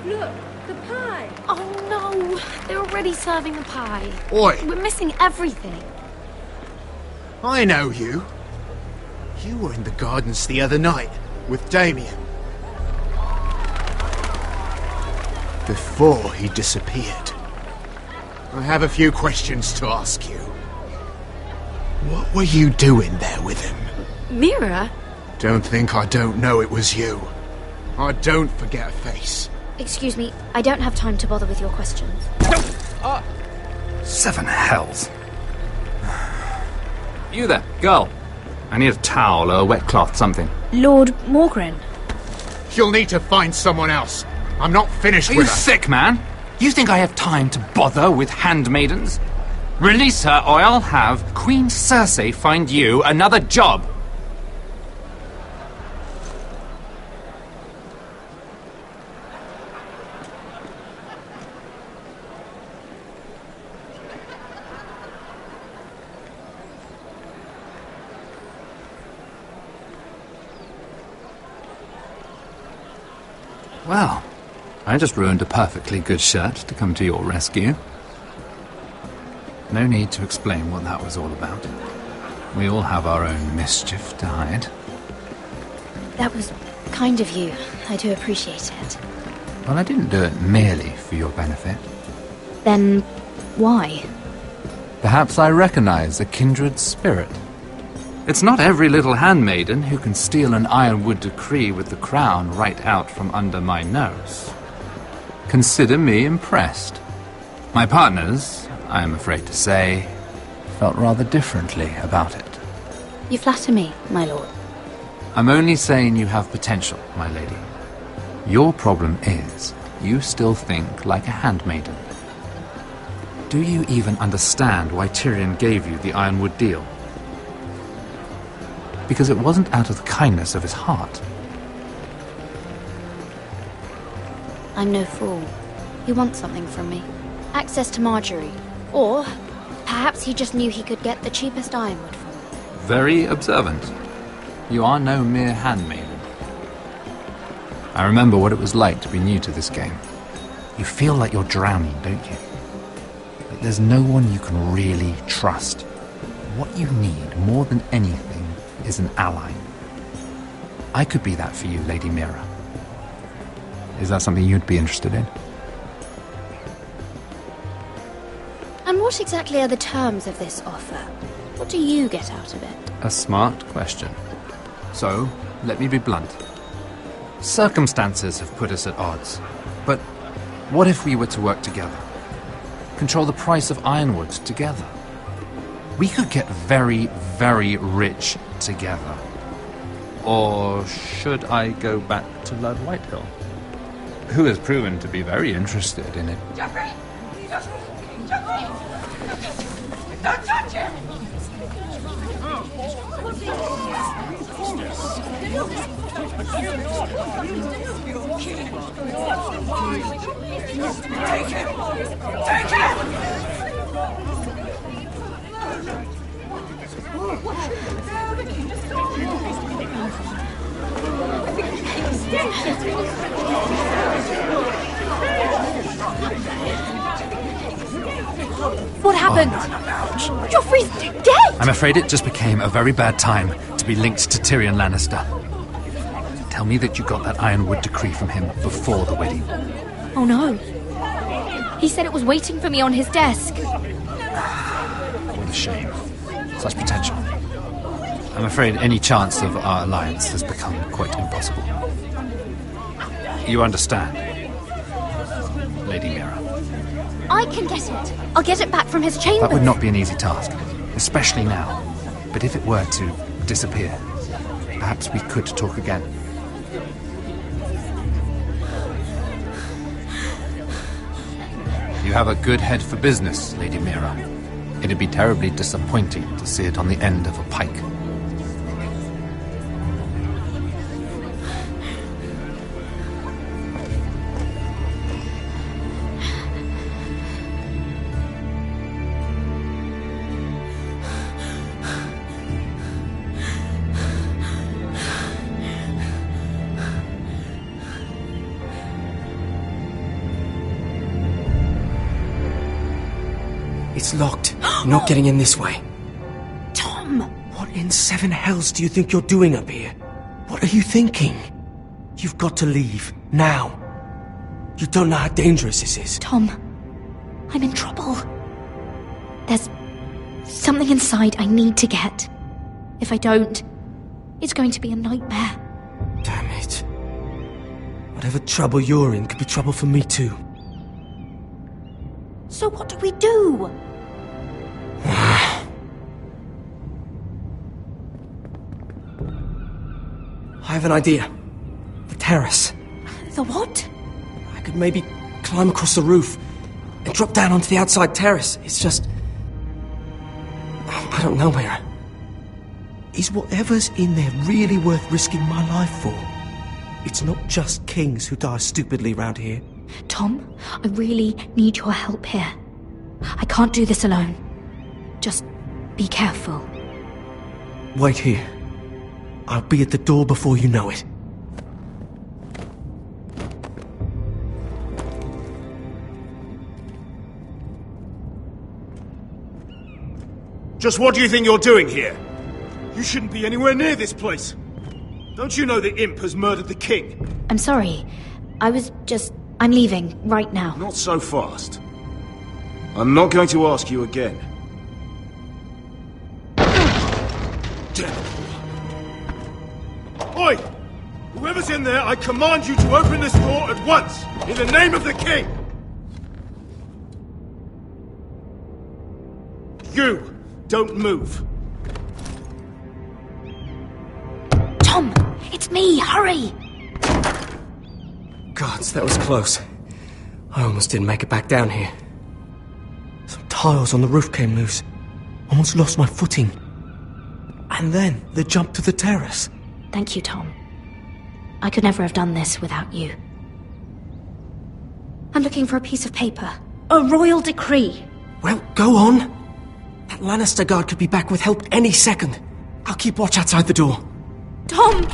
Speaker 17: Look, the pie!
Speaker 14: Oh no! They're already serving the pie.
Speaker 13: Oi!
Speaker 14: We're missing everything.
Speaker 13: I know you. You were in the gardens the other night with Damien. Before he disappeared. I have a few questions to ask you. What were you doing there with him?
Speaker 14: Mira?
Speaker 13: Don't think I don't know it was you. I don't forget a face.
Speaker 15: Excuse me, I don't have time to bother with your questions.
Speaker 6: Seven hells. You there, girl. I need a towel or a wet cloth, something.
Speaker 15: Lord Morgren.
Speaker 13: You'll need to find someone else. I'm not finished
Speaker 6: Are
Speaker 13: with
Speaker 6: you
Speaker 13: her.
Speaker 6: sick, man? You think I have time to bother with handmaidens? Release her, or I'll have Queen Cersei find you another job. Well, I just ruined a perfectly good shirt to come to your rescue. No need to explain what that was all about. We all have our own mischief to hide.
Speaker 15: That was kind of you. I do appreciate it.
Speaker 6: Well, I didn't do it merely for your benefit.
Speaker 15: Then, why?
Speaker 6: Perhaps I recognize a kindred spirit. It's not every little handmaiden who can steal an ironwood decree with the crown right out from under my nose. Consider me impressed. My partners, I am afraid to say, felt rather differently about it.
Speaker 15: You flatter me, my lord.
Speaker 6: I'm only saying you have potential, my lady. Your problem is, you still think like a handmaiden. Do you even understand why Tyrion gave you the ironwood deal? Because it wasn't out of the kindness of his heart.
Speaker 15: I'm no fool. He wants something from me. Access to Marjorie. Or, perhaps he just knew he could get the cheapest ironwood from me.
Speaker 6: Very observant. You are no mere handmaiden. I remember what it was like to be new to this game. You feel like you're drowning, don't you? Like there's no one you can really trust. What you need, more than anything, is an ally. I could be that for you, Lady Mira. Is that something you'd be interested in?
Speaker 15: And what exactly are the terms of this offer? What do you get out of it?
Speaker 6: A smart question. So, let me be blunt. Circumstances have put us at odds. But what if we were to work together? Control the price of ironwood together? We could get very, very rich together. Or should I go back to Lord Whitehill, who has proven to be very interested in it?
Speaker 22: Joffrey! Don't touch him! Take him! Take him!
Speaker 17: What happened? Joffrey's dead!
Speaker 6: I'm afraid it just became a very bad time to be linked to Tyrion Lannister. Tell me that you got that ironwood decree from him before the wedding.
Speaker 15: Oh no. He said it was waiting for me on his desk.
Speaker 6: What a shame. Such potential. I'm afraid any chance of our alliance has become quite impossible. You understand, Lady Mira?
Speaker 15: I can get it. I'll get it back from his chambers.
Speaker 6: That would not be an easy task, especially now. But if it were to disappear, perhaps we could talk again. You have a good head for business, Lady Mira. It'd be terribly disappointing to see it on the end of a pike.
Speaker 9: It's locked. You're not getting in this way.
Speaker 14: Tom!
Speaker 9: What in seven hells do you think you're doing up here? What are you thinking? You've got to leave. Now. You don't know how dangerous this is.
Speaker 15: Tom, I'm in trouble. There's something inside I need to get. If I don't, it's going to be a nightmare.
Speaker 9: Damn it. Whatever trouble you're in could be trouble for me too.
Speaker 15: So what do we do?
Speaker 9: I have an idea. The terrace.
Speaker 15: The what?
Speaker 9: I could maybe climb across the roof and drop down onto the outside terrace. It's just... I don't know, Mira. Is whatever's in there really worth risking my life for? It's not just kings who die stupidly round here.
Speaker 15: Tom, I really need your help here. I can't do this alone. Just be careful.
Speaker 9: Wait here. I'll be at the door before you know it.
Speaker 18: Just what do you think you're doing here? You shouldn't be anywhere near this place. Don't you know the imp has murdered the king?
Speaker 15: I'm sorry. I'm leaving right now.
Speaker 18: Not so fast. I'm not going to ask you again. Oi! Whoever's in there, I command you to open this door at once! In the name of the king! You! Don't move!
Speaker 15: Tom! It's me! Hurry!
Speaker 9: Gods, that was close. I almost didn't make it back down here. Some tiles on the roof came loose. Almost lost my footing. And then the jump to the terrace.
Speaker 15: Thank you, Tom. I could never have done this without you. I'm looking for a piece of paper. A royal decree.
Speaker 9: Well, go on. That Lannister guard could be back with help any second. I'll keep watch outside the door.
Speaker 15: Tom!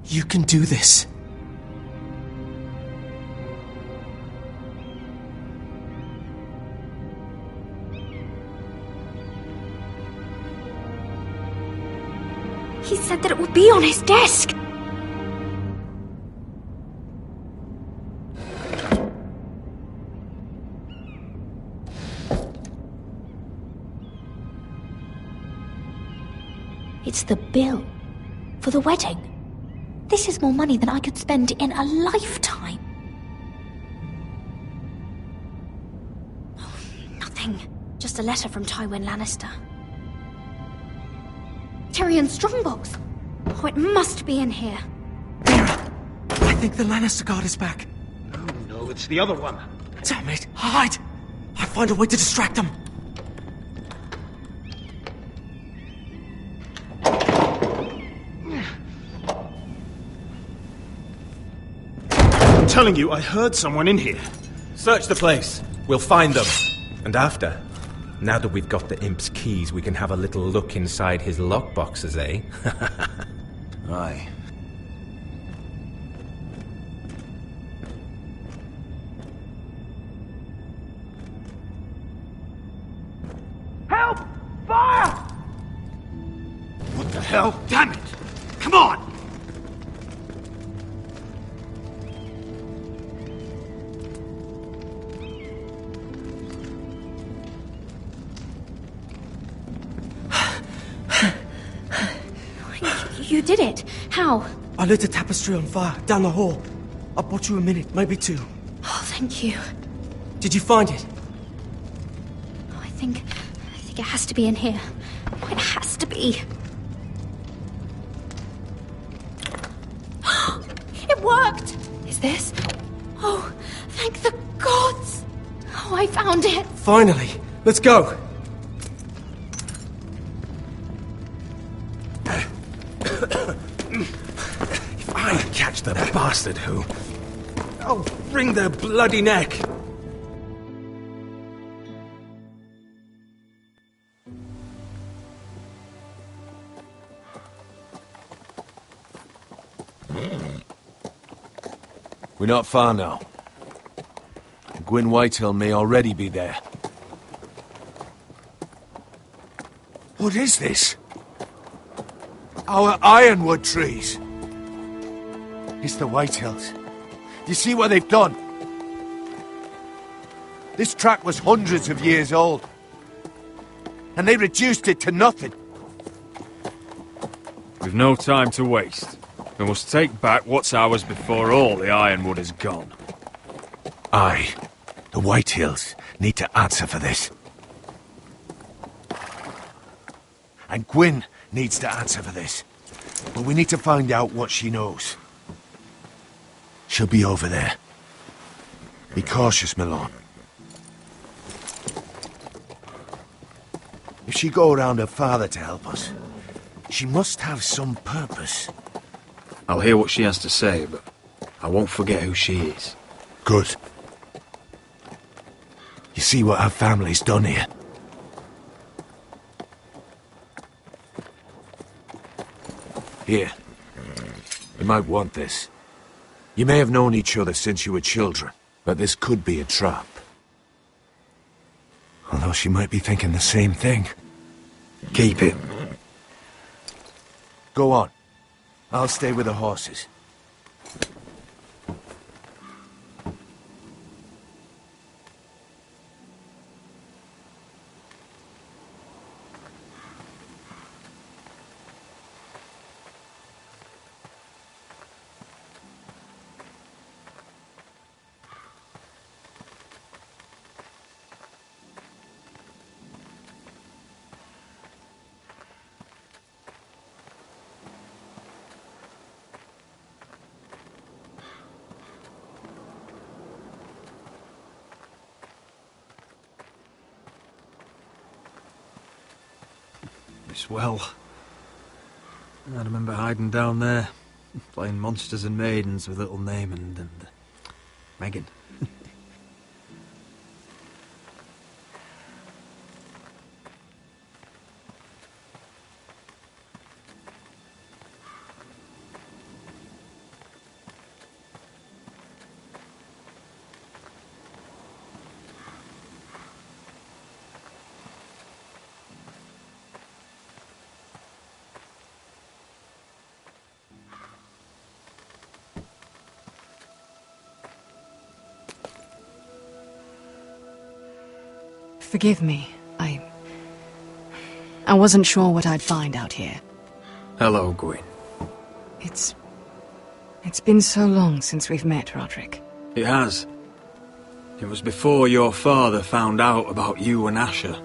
Speaker 9: You can do this.
Speaker 15: He said that it would be on his desk. It's the bill for the wedding. This is more money than I could spend in a lifetime. Oh, nothing. Just a letter from Tywin Lannister. Tyrion Strongbox. Oh, it must be in here.
Speaker 9: I think the Lannister guard is back.
Speaker 19: No, it's the other one.
Speaker 9: Damn it! Hide! I'll find a way to distract them.
Speaker 18: I'm telling you, I heard someone in here.
Speaker 2: Search the place. We'll find them. And after, now that we've got the imp's keys, we can have a little look inside his lockboxes, eh?
Speaker 1: Aye.
Speaker 19: Help! Fire! What the hell? Damn it! Come on!
Speaker 15: You did it. How?
Speaker 9: I lit a tapestry on fire down the hall. I bought you a minute, maybe two.
Speaker 15: Oh, thank you.
Speaker 9: Did you find it?
Speaker 15: Oh, I think it has to be in here. Oh, it has to be. It worked! Is this? Oh, thank the gods! Oh, I found it!
Speaker 9: Finally! Let's go!
Speaker 2: If I catch the bastard who... I'll wring their bloody neck!
Speaker 7: We're not far now. Gwyn Whitehill may already be there. What is this? Our ironwood trees. It's the Whitehills. Do you see what they've done? This track was hundreds of years old. And they reduced it to nothing.
Speaker 20: We've no time to waste. We must take back what's ours before all the ironwood is gone.
Speaker 7: Aye. The Whitehills need to answer for this. And Gwyn needs to answer for this. But we need to find out what she knows. She'll be over there. Be cautious, Malone. If she go around her father to help us, she must have some purpose.
Speaker 20: I'll hear what she has to say, but I won't forget who she is.
Speaker 7: Good. You see what our family's done here? Here. You might want this. You may have known each other since you were children, but this could be a trap. Although she might be thinking the same thing.
Speaker 20: Keep it.
Speaker 7: Go on. I'll stay with the horses.
Speaker 20: Well, I remember hiding down there, playing monsters and maidens with little Naaman and Megan.
Speaker 5: Forgive me. I wasn't sure what I'd find out here.
Speaker 20: Hello, Gwyn.
Speaker 5: It's been so long since we've met, Roderick.
Speaker 20: It has. It was before your father found out about you and Asher.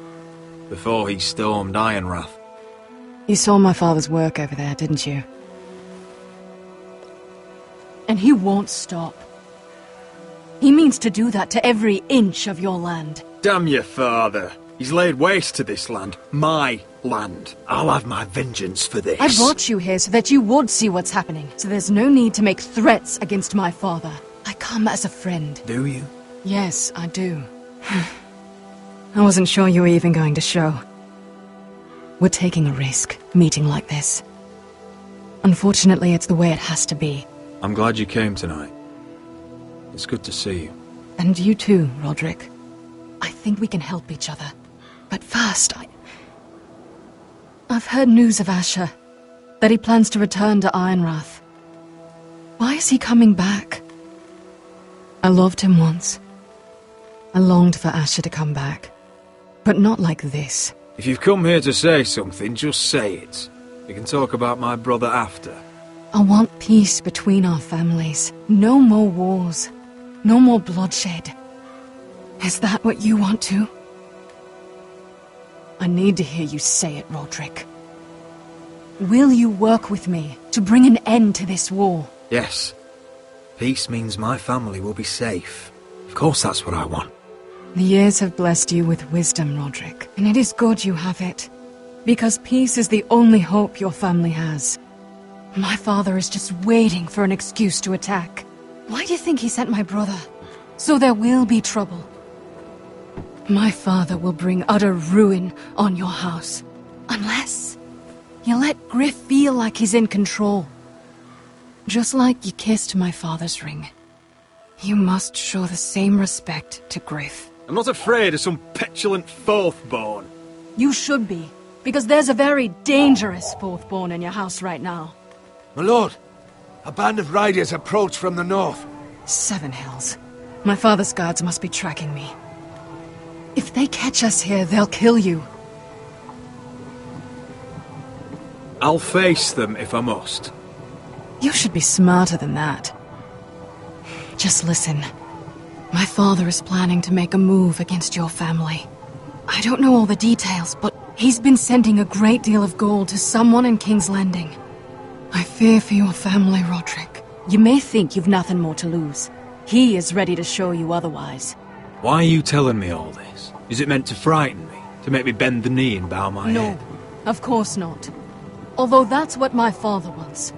Speaker 20: Before he stormed Ironrath.
Speaker 5: You saw my father's work over there, didn't you? And he won't stop. He means to do that to every inch of your land.
Speaker 20: Damn your father. He's laid waste to this land. My land.
Speaker 7: I'll have my vengeance for this.
Speaker 5: I brought you here so that you would see what's happening. So there's no need to make threats against my father. I come as a friend.
Speaker 20: Do you?
Speaker 5: Yes, I do. I wasn't sure you were even going to show. We're taking a risk, meeting like this. Unfortunately, it's the way it has to be.
Speaker 20: I'm glad you came tonight. It's good to see you.
Speaker 5: And you too, Roderick. I think we can help each other. But first, I've heard news of Asher. That he plans to return to Ironrath. Why is he coming back? I loved him once. I longed for Asher to come back. But not like this.
Speaker 20: If you've come here to say something, just say it. We can talk about my brother after.
Speaker 5: I want peace between our families. No more wars. No more bloodshed. Is that what you want too? I need to hear you say it, Roderick. Will you work with me to bring an end to this war?
Speaker 20: Yes. Peace means my family will be safe. Of course that's what I want.
Speaker 5: The years have blessed you with wisdom, Roderick, and it is good you have it. Because peace is the only hope your family has. My father is just waiting for an excuse to attack. Why do you think he sent my brother? So there will be trouble. My father will bring utter ruin on your house. Unless you let Griff feel like he's in control. Just like you kissed my father's ring. You must show the same respect to Griff.
Speaker 18: I'm not afraid of some petulant fourth-born.
Speaker 5: You should be, because there's a very dangerous fourth-born in your house right now.
Speaker 7: My lord, a band of riders approach from the north.
Speaker 5: Seven Hills. My father's guards must be tracking me. If they catch us here, they'll kill you.
Speaker 18: I'll face them if I must.
Speaker 5: You should be smarter than that. Just listen. My father is planning to make a move against your family. I don't know all the details, but he's been sending a great deal of gold to someone in King's Landing. I fear for your family, Roderick. You may think you've nothing more to lose. He is ready to show you otherwise.
Speaker 20: Why are you telling me all this? Is it meant to frighten me? To make me bend the knee and bow my head?
Speaker 5: No, of course not. Although that's what my father wants.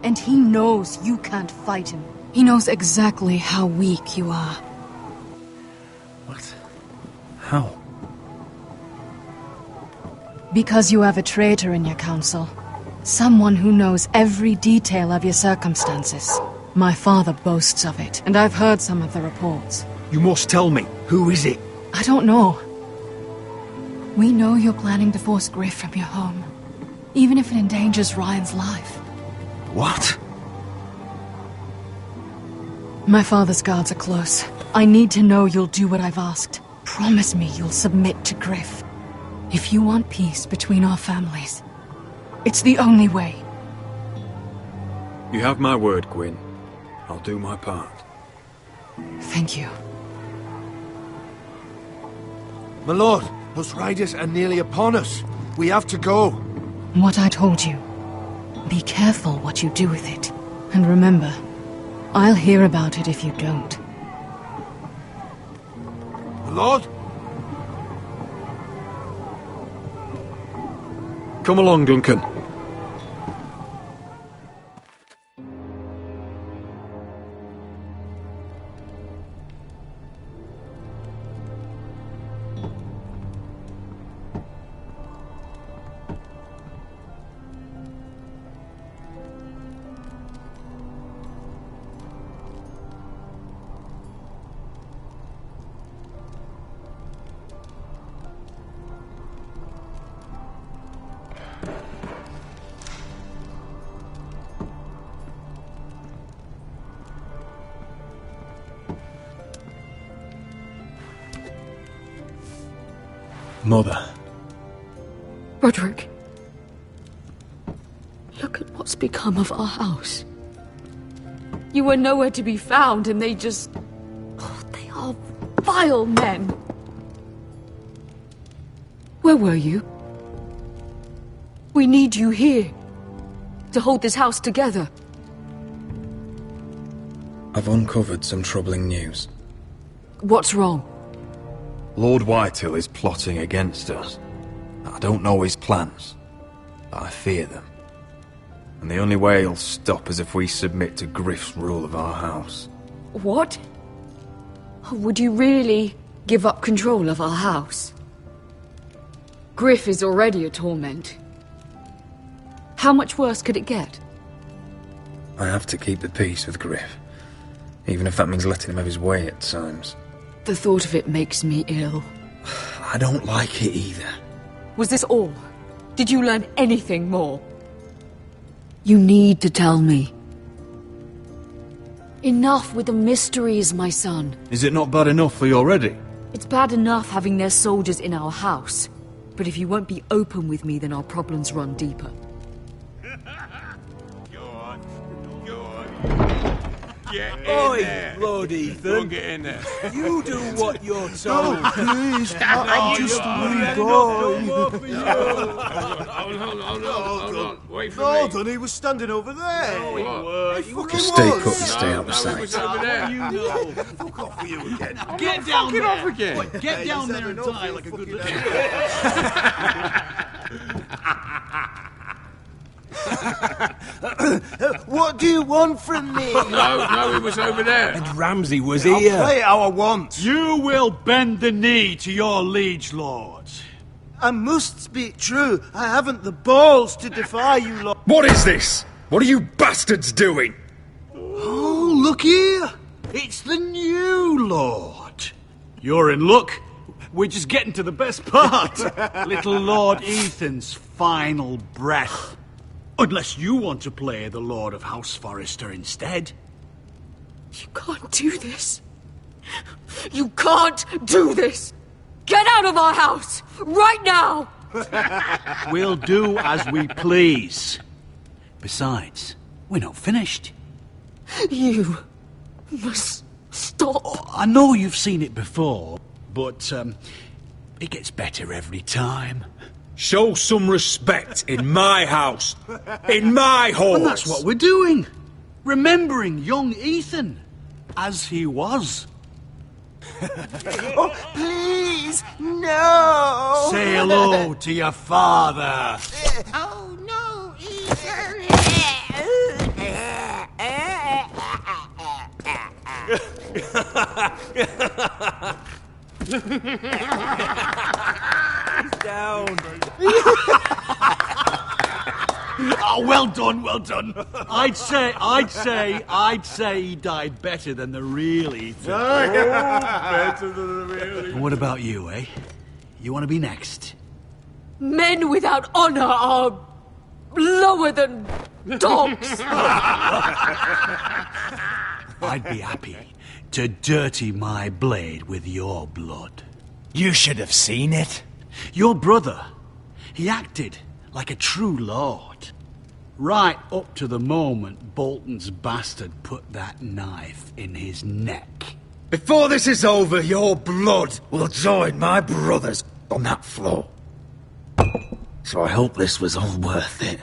Speaker 5: And he knows you can't fight him. He knows exactly how weak you are.
Speaker 20: What? How?
Speaker 5: Because you have a traitor in your council. Someone who knows every detail of your circumstances. My father boasts of it, and I've heard some of the reports.
Speaker 18: You must tell me. Who is it?
Speaker 5: I don't know. We know you're planning to force Griff from your home. Even if it endangers Ryan's life.
Speaker 18: What?
Speaker 5: My father's guards are close. I need to know you'll do what I've asked. Promise me you'll submit to Griff. If you want peace between our families, it's the only way.
Speaker 20: You have my word, Gwyn. I'll do my part.
Speaker 5: Thank you.
Speaker 7: My lord, those riders are nearly upon us. We have to go.
Speaker 5: What I told you. Be careful what you do with it. And remember, I'll hear about it if you don't.
Speaker 7: My lord?
Speaker 20: Come along, Duncan. Mother.
Speaker 4: Roderick. Look at what's become of our house. You were nowhere to be found, and they just... Oh, they are vile men. Where were you? We need you here. To hold this house together.
Speaker 16: I've uncovered some troubling news.
Speaker 4: What's wrong?
Speaker 20: Lord Whitehill is plotting against us. I don't know his plans, but I fear them. And the only way he'll stop is if we submit to Griff's rule of our house.
Speaker 4: What? Would you really give up control of our house? Griff is already a torment. How much worse could it get?
Speaker 16: I have to keep the peace with Griff, even if that means letting him have his way at times.
Speaker 4: The thought of it makes me ill.
Speaker 16: I don't like it either.
Speaker 4: Was this all? Did you learn anything more? You need to tell me. Enough with the mysteries, my son.
Speaker 18: Is it not bad enough for you already?
Speaker 4: It's bad enough having their soldiers in our house. But if you won't be open with me, then our problems run deeper.
Speaker 9: Oi, Lord Ethan.
Speaker 20: Don't get in there.
Speaker 9: You do what you're told.
Speaker 11: Please, I'm just a wee boy.
Speaker 20: Hold on. Wait for
Speaker 19: Hold
Speaker 20: me.
Speaker 19: on, he was standing over there.
Speaker 20: No, he weren't.
Speaker 19: He fucking
Speaker 16: Just stay
Speaker 19: was.
Speaker 16: put and stay out of
Speaker 20: No,
Speaker 16: sight.
Speaker 20: he was over there.
Speaker 19: Fuck off with you again.
Speaker 3: Get down there!
Speaker 20: off again.
Speaker 3: What, get down there and die like a good little...
Speaker 11: What do you want from me?
Speaker 20: No, he was over there.
Speaker 9: And Ramsay was
Speaker 19: I'll
Speaker 9: here.
Speaker 19: play how I want.
Speaker 3: You will bend the knee to your liege lord.
Speaker 11: I must speak true. I haven't the balls to defy you, Lord.
Speaker 16: What is this? What are you bastards doing?
Speaker 3: Oh, look here! It's the new lord. You're in luck. We're just getting to the best part. Little Lord Ethan's final breath. Unless you want to play the Lord of House Forrester instead.
Speaker 4: You can't do this. You can't do this. Get out of our house right now.
Speaker 3: We'll do as we please. Besides, we're not finished.
Speaker 4: You must stop.
Speaker 3: I know you've seen it before, but it gets better every time.
Speaker 7: Show some respect in my house. In my hall.
Speaker 3: And that's what we're doing. Remembering young Ethan as he was.
Speaker 11: Oh, please, no!
Speaker 3: Say hello to your father.
Speaker 11: Oh, no,
Speaker 9: Down.
Speaker 3: Oh, well done, well done. I'd say he died better than the real Ethan.
Speaker 20: Better than the real.
Speaker 3: What about you, eh? You want to be next?
Speaker 4: Men without honor are lower than dogs.
Speaker 3: I'd be happy to dirty my blade with your blood.
Speaker 9: You should have seen it.
Speaker 3: Your brother, he acted like a true lord. Right up to the moment Bolton's bastard put that knife in his neck.
Speaker 16: Before this is over, your blood will join my brother's on that floor. So I hope this was all worth it.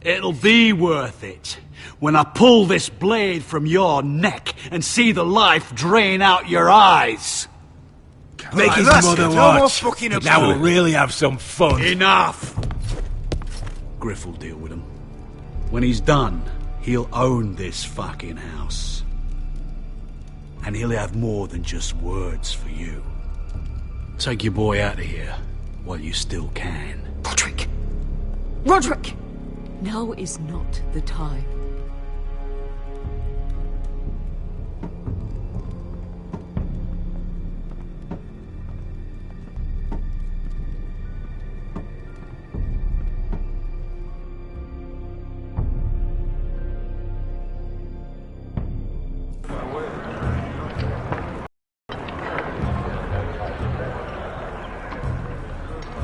Speaker 3: It'll be worth it when I pull this blade from your neck and see the life drain out your eyes.
Speaker 9: Make his mother watch. Now we'll really have some fun.
Speaker 3: Enough! Griff will deal with him. When he's done, he'll own this fucking house. And he'll have more than just words for you. Take your boy out of here while you still can.
Speaker 4: Roderick! Roderick! Now is not the time.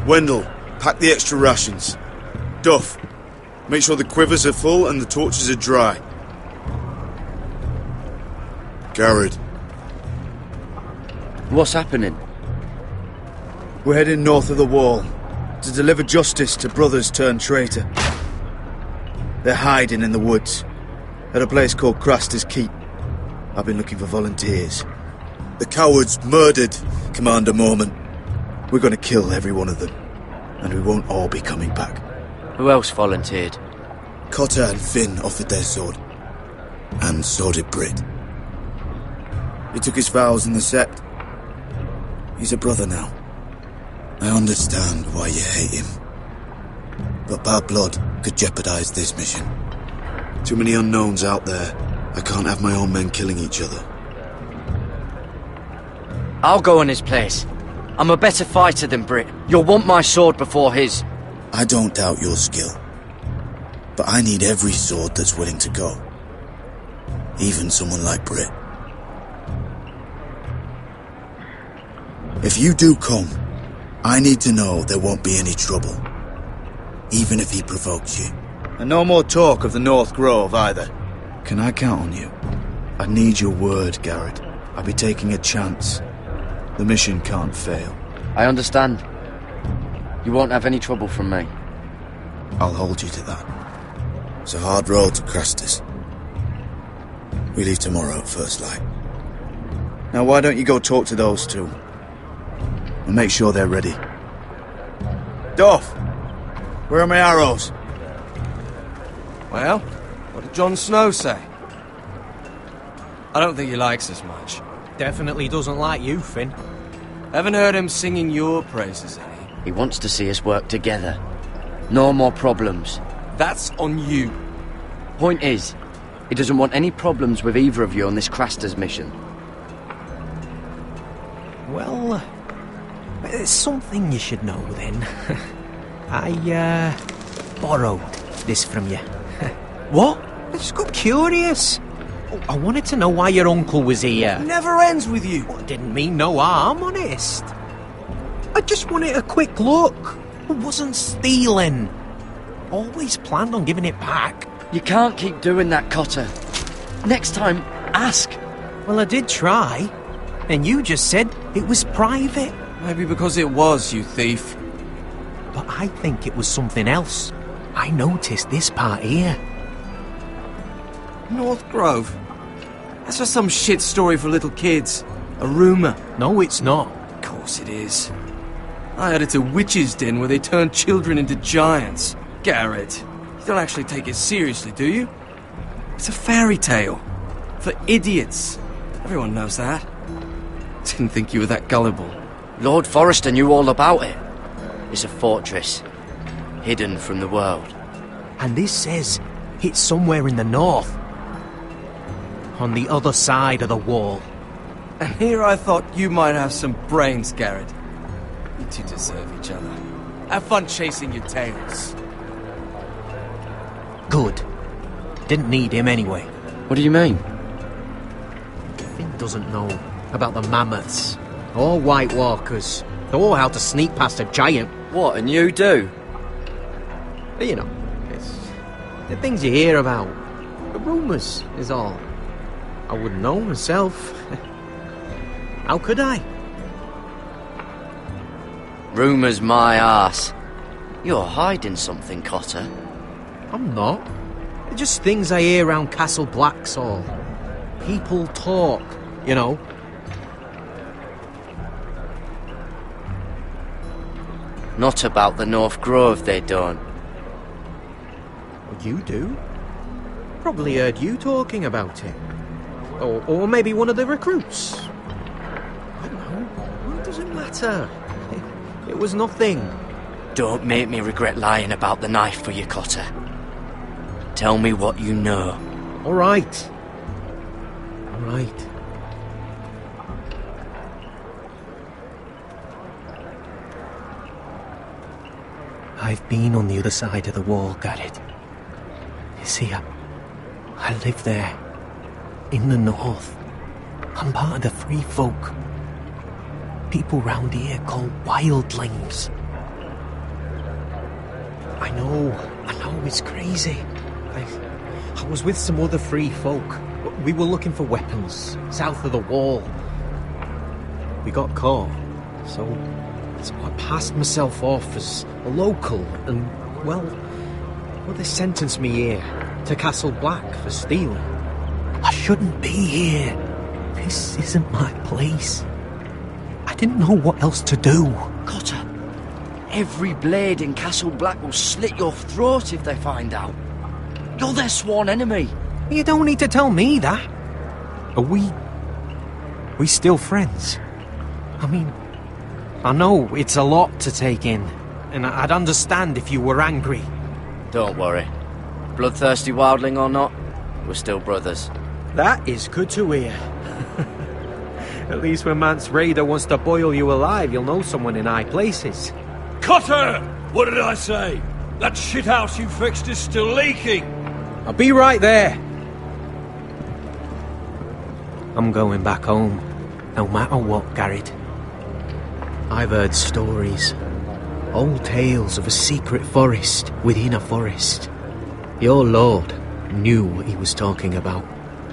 Speaker 11: Wendell, pack the extra rations. Duff, make sure the quivers are full and the torches are dry. Garrett.
Speaker 12: What's happening?
Speaker 11: We're heading north of the wall to deliver justice to brothers turned traitor. They're hiding in the woods at a place called Craster's Keep. I've been looking for volunteers. The cowards murdered Commander Mormon. We're going to kill every one of them, and we won't all be coming back.
Speaker 12: Who else volunteered?
Speaker 11: Cotter and Finn offered their sword, and so did Britt. He took his vows in the Sept. He's a brother now. I understand why you hate him, but bad blood could jeopardize this mission. Too many unknowns out there. I can't have my own men killing each other.
Speaker 12: I'll go in his place. I'm a better fighter than Britt. You'll want my sword before his.
Speaker 11: I don't doubt your skill, but I need every sword that's willing to go. Even someone like Britt. If you do come, I need to know there won't be any trouble, even if he provokes you. And no more talk of the North Grove either. Can I count on you? I need your word, Garrett. I'll be taking a chance. The mission can't fail.
Speaker 12: I understand. You won't have any trouble from me.
Speaker 11: I'll hold you to that. It's a hard road to Crastus. We leave tomorrow at first light. Now why don't you go talk to those two? And make sure they're ready. Duff! Where are my arrows?
Speaker 9: Well, what did Jon Snow say? I don't think he likes us much.
Speaker 2: Definitely doesn't like you, Finn.
Speaker 9: Haven't heard him singing your praises any.
Speaker 12: He wants to see us work together. No more problems.
Speaker 9: That's on you.
Speaker 12: Point is, he doesn't want any problems with either of you on this Crastus mission.
Speaker 2: Well, there's something you should know then. I, borrowed this from you.
Speaker 13: What?
Speaker 2: I just got curious. I wanted to know why your uncle was here.
Speaker 9: Never ends with you.
Speaker 2: I didn't mean no harm, honest. I just wanted a quick look. I wasn't stealing. Always planned on giving it back.
Speaker 12: You can't keep doing that, Cotter. Next time, ask.
Speaker 2: Well, I did try. And you just said it was private.
Speaker 9: Maybe because it was, you thief.
Speaker 2: But I think it was something else. I noticed this part here.
Speaker 9: North Grove? That's just some shit story for little kids. A rumour.
Speaker 2: No, it's not.
Speaker 9: Of course it is. I heard it's a witch's den where they turn children into giants. Garrett, you don't actually take it seriously, do you? It's a fairy tale. For idiots. Everyone knows that. Didn't think you were that gullible.
Speaker 12: Lord Forrester knew all about it. It's a fortress, hidden from the world.
Speaker 2: And this says it's somewhere in the north. On the other side of the wall.
Speaker 9: And here I thought you might have some brains, Garrett. You two deserve each other. Have fun chasing your tails.
Speaker 2: Good. Didn't need him anyway.
Speaker 12: What do you mean?
Speaker 2: Finn doesn't know about the mammoths or White Walkers or how to sneak past a giant.
Speaker 12: What, and you do?
Speaker 2: You know, it's the things you hear about. The rumours is all. I wouldn't know myself. How could I?
Speaker 12: Rumours my arse. You're hiding something, Cotter.
Speaker 2: I'm not. They're just things I hear around Castle Blacksall. People talk, you know.
Speaker 12: Not about the North Grove, they don't.
Speaker 2: Well, you do. Probably heard you talking about it. Or maybe one of the recruits. I don't know. It doesn't matter. It was nothing.
Speaker 12: Don't make me regret lying about the knife for you, Cotter. Tell me what you know.
Speaker 2: All right. All right. I've been on the other side of the wall, Garrett. You see, I live there. In the north. I'm part of the free folk. People round here call wildlings. I know, it's crazy. I was with some other free folk. We were looking for weapons, south of the wall. We got caught, so I passed myself off as a local, and, well, they sentenced me here, to Castle Black, for stealing. I shouldn't be here. This isn't my place. I didn't know what else to do.
Speaker 12: Cotter, every blade in Castle Black will slit your throat if they find out. You're their sworn enemy.
Speaker 2: You don't need to tell me that. Are we still friends? I mean, I know it's a lot to take in, and I'd understand if you were angry.
Speaker 12: Don't worry. Bloodthirsty wildling or not, we're still brothers.
Speaker 2: That is good to hear. At least when Mance Rayder wants to boil you alive, you'll know someone in high places.
Speaker 10: Cotter! What did I say? That shithouse you fixed is still leaking!
Speaker 2: I'll be right there. I'm going back home, no matter what, Garrett. I've heard stories. Old tales of a secret forest within a forest. Your lord knew what he was talking about.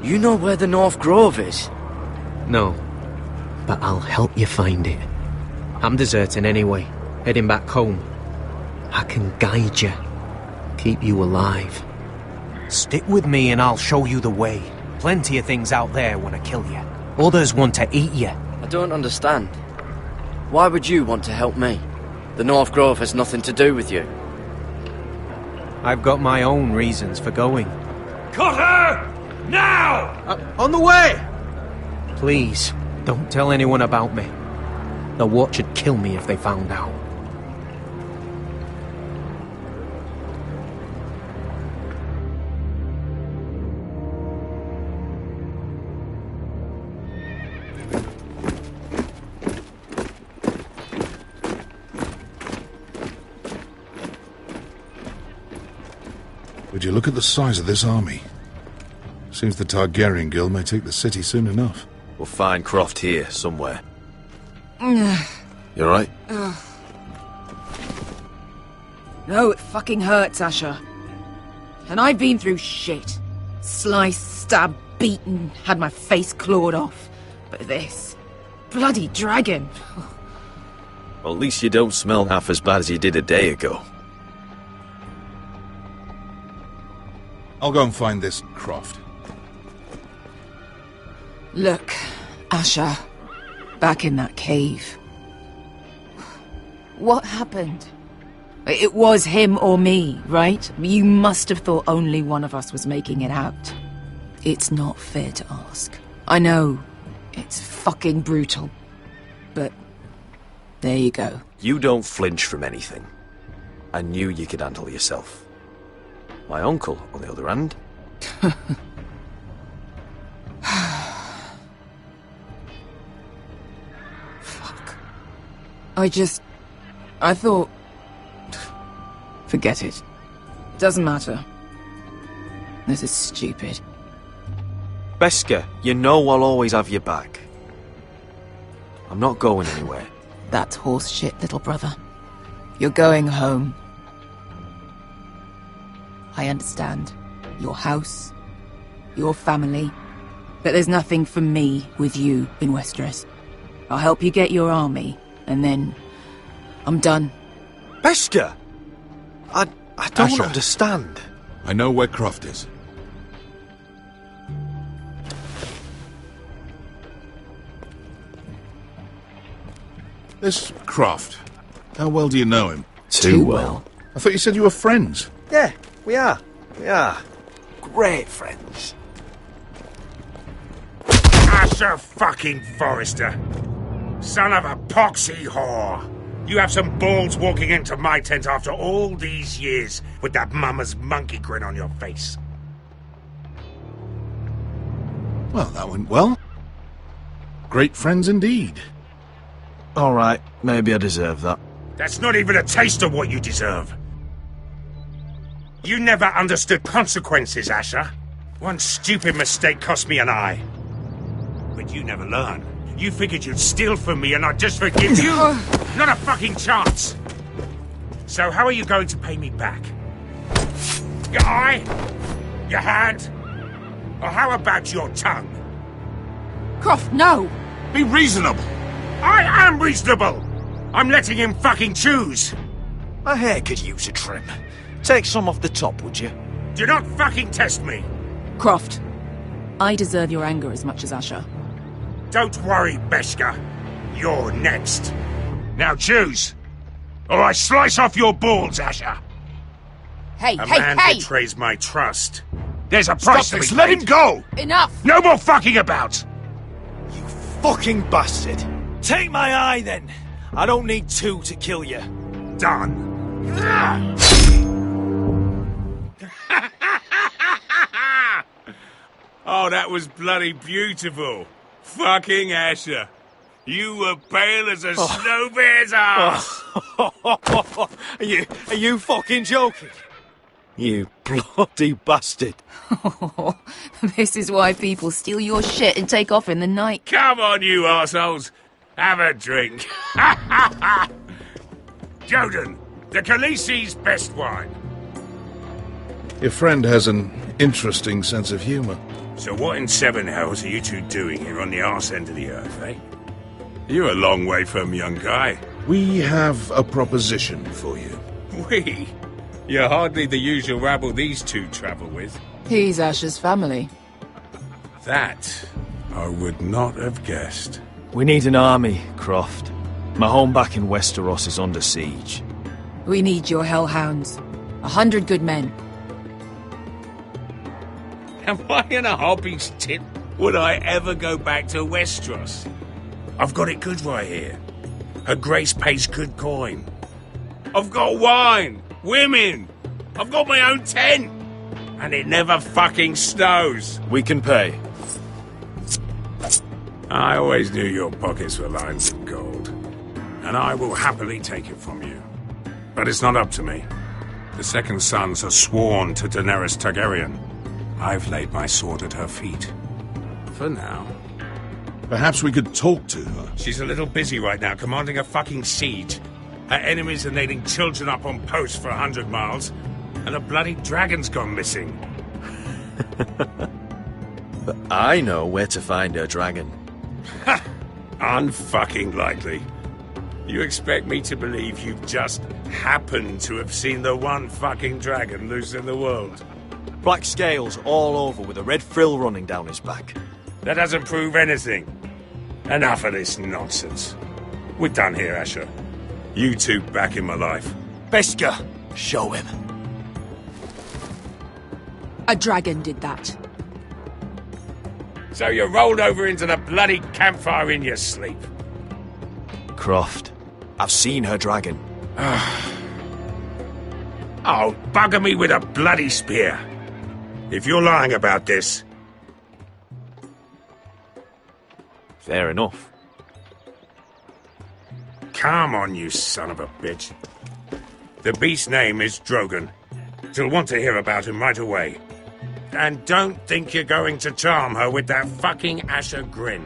Speaker 12: You know where the North Grove is?
Speaker 2: No, but I'll help you find it. I'm deserting anyway, heading back home. I can guide you, keep you alive. Stick with me and I'll show you the way. Plenty of things out there want to kill you. Others want to eat you.
Speaker 12: I don't understand. Why would you want to help me? The North Grove has nothing to do with you.
Speaker 2: I've got my own reasons for going.
Speaker 10: Cut her! Now!
Speaker 2: On the way! Please, don't tell anyone about me. The Watch would kill me if they found out.
Speaker 8: Would you look at the size of this army? Seems the Targaryen Guild may take the city soon enough.
Speaker 21: We'll find Croft here, somewhere. You alright?
Speaker 5: No, it fucking hurts, Asher. And I've been through shit. Sliced, stabbed, beaten, had my face clawed off. But this... bloody dragon.
Speaker 21: Well, at least you don't smell half as bad as you did a day ago.
Speaker 8: I'll go and find this Croft.
Speaker 5: Look, Asher. Back in that cave. What happened? It was him or me, right? You must have thought only one of us was making it out. It's not fair to ask. I know. It's fucking brutal. But... there you go.
Speaker 21: You don't flinch from anything. I knew you could handle yourself. My uncle, on the other hand...
Speaker 5: Fuck. I thought... Forget it. Doesn't matter. This is stupid.
Speaker 21: Beskha, you know I'll always have your back. I'm not going anywhere.
Speaker 5: That's horse shit, little brother. You're going home. I understand. Your house, your family, but there's nothing for me with you in Westeros. I'll help you get your army, and then I'm done.
Speaker 21: Beskha! I don't
Speaker 8: Asher.
Speaker 21: understand.
Speaker 8: I know where Croft is. This Croft, how well do you know him?
Speaker 21: Too well.
Speaker 8: I thought you said you were friends.
Speaker 21: Yeah, we are. We are. Great friends.
Speaker 23: Asher fucking Forrester. Son of a poxy whore. You have some balls walking into my tent after all these years with that mama's monkey grin on your face.
Speaker 8: Well, that went well. Great friends indeed.
Speaker 21: Alright, maybe I deserve that.
Speaker 23: That's not even a taste of what you deserve. You never understood consequences, Asher. One stupid mistake cost me an eye. But you never learn. You figured you'd steal from me and I'd just forgive you? Not a fucking chance! So how are you going to pay me back? Your eye? Your hand? Or how about your tongue?
Speaker 5: Croft, no!
Speaker 23: Be reasonable! I am reasonable! I'm letting him fucking choose!
Speaker 21: My hair could use a trim. Take some off the top, would you?
Speaker 23: Do not fucking test me!
Speaker 5: Croft, I deserve your anger as much as Asher.
Speaker 23: Don't worry, Beskha. You're next. Now choose, or I slice off your balls, Asher.
Speaker 5: Hey,
Speaker 23: A
Speaker 5: hey,
Speaker 23: man
Speaker 5: hey!
Speaker 23: betrays my trust. There's a price
Speaker 21: Stop
Speaker 23: to
Speaker 21: this,
Speaker 23: be
Speaker 21: let
Speaker 23: paid.
Speaker 21: him go!
Speaker 5: Enough!
Speaker 23: No more fucking about!
Speaker 21: You fucking bastard! Take my eye, then! I don't need two to kill you.
Speaker 23: Done. Oh, that was bloody beautiful. Fucking Asher. You were pale as a snow bear's ass.
Speaker 21: Are you fucking joking? You bloody bastard.
Speaker 5: This is why people steal your shit and take off in the night.
Speaker 23: Come on, you arseholes. Have a drink. Joden, the Khaleesi's best wine.
Speaker 8: Your friend has an interesting sense of humor.
Speaker 23: So what in seven hells are you two doing here on the arse end of the earth, eh? You're a long way from, young guy.
Speaker 8: We have a proposition for you.
Speaker 23: We? You're hardly the usual rabble these two travel with.
Speaker 5: He's Asher's family.
Speaker 23: That I would not have guessed.
Speaker 6: We need an army, Croft. My home back in Westeros is under siege.
Speaker 5: We need your hellhounds. 100 good men.
Speaker 23: Am I in a hobby's tip? Would I ever go back to Westeros? I've got it good right here. Her Grace pays good coin. I've got wine, women. I've got my own tent. And it never fucking snows.
Speaker 6: We can pay.
Speaker 23: I always knew your pockets were lined with gold. And I will happily take it from you. But it's not up to me. The Second Sons are sworn to Daenerys Targaryen. I've laid my sword at her feet. For now.
Speaker 8: Perhaps we could talk to her.
Speaker 23: She's a little busy right now, commanding a fucking siege. Her enemies are nailing children up on posts for 100 miles, and a bloody dragon's gone missing.
Speaker 21: But I know where to find her dragon.
Speaker 23: Ha! Unfucking likely. You expect me to believe you've just happened to have seen the one fucking dragon loose in the world?
Speaker 6: Black scales all over with a red frill running down his back.
Speaker 23: That doesn't prove anything. Enough of this nonsense. We're done here, Asher. You two back in my life.
Speaker 6: Beskha, show him.
Speaker 5: A dragon did that.
Speaker 23: So you rolled over into the bloody campfire in your sleep.
Speaker 6: Croft, I've seen her dragon.
Speaker 23: Oh, bugger me with a bloody spear. If you're lying about this...
Speaker 6: Fair enough.
Speaker 23: Come on, you son of a bitch. The beast's name is Drogon. She'll want to hear about him right away. And don't think you're going to charm her with that fucking Asher grin.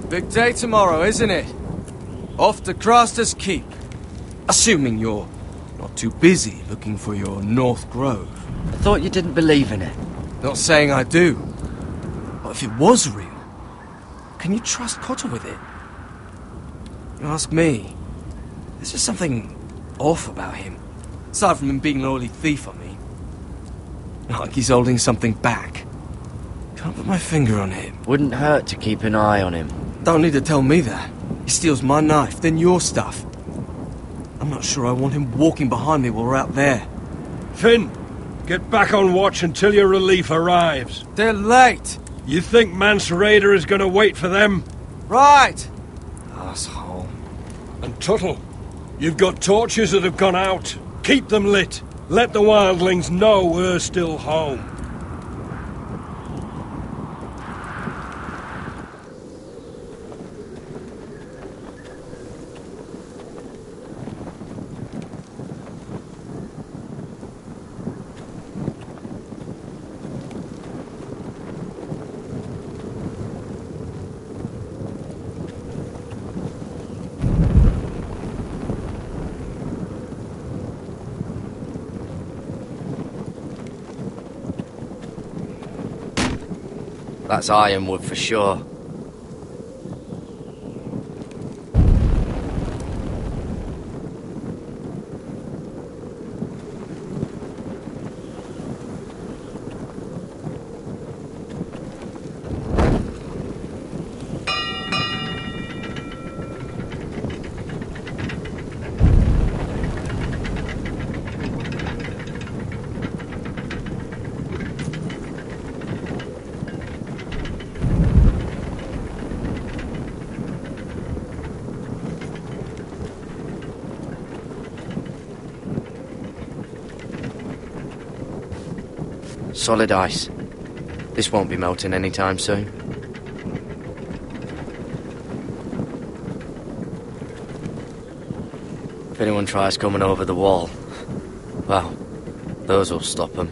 Speaker 9: Big day tomorrow, isn't it? Off to Craster's Keep. Assuming you're not too busy looking for your North Grove.
Speaker 12: I thought you didn't believe in it.
Speaker 9: Not saying I do. But if it was real, can you trust Cotter with it? You ask me. There's just something off about him. Aside from him being an oily thief, I mean. Like he's holding something back. Can't put my finger on it.
Speaker 12: Wouldn't hurt to keep an eye on him.
Speaker 9: Don't need to tell me that. He steals my knife, then your stuff. I'm not sure I want him walking behind me while we're out there.
Speaker 10: Finn, get back on watch until your relief arrives.
Speaker 9: They're late.
Speaker 10: You think Mance Rayder is going to wait for them?
Speaker 9: Right. Asshole.
Speaker 10: And Tuttle, you've got torches that have gone out. Keep them lit. Let the wildlings know we're still home.
Speaker 12: That's Ironwood for sure. Solid ice. This won't be melting anytime soon. If anyone tries coming over the wall, well, those will stop them.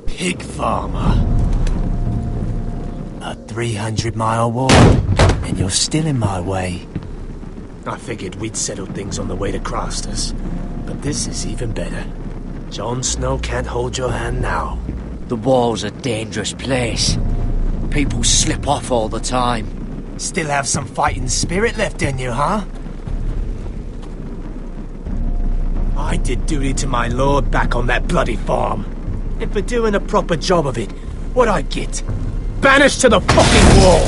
Speaker 13: Pig farmer. A 300-mile walk, and you're still in my way. I figured we'd settled things on the way to Crasters, but this is even better. Jon Snow can't hold your hand now.
Speaker 12: The wall's a dangerous place. People slip off all the time.
Speaker 13: Still have some fighting spirit left in you, huh? I did duty to my lord back on that bloody farm. And for doing a proper job of it, what'd I get? Banished to the fucking wall!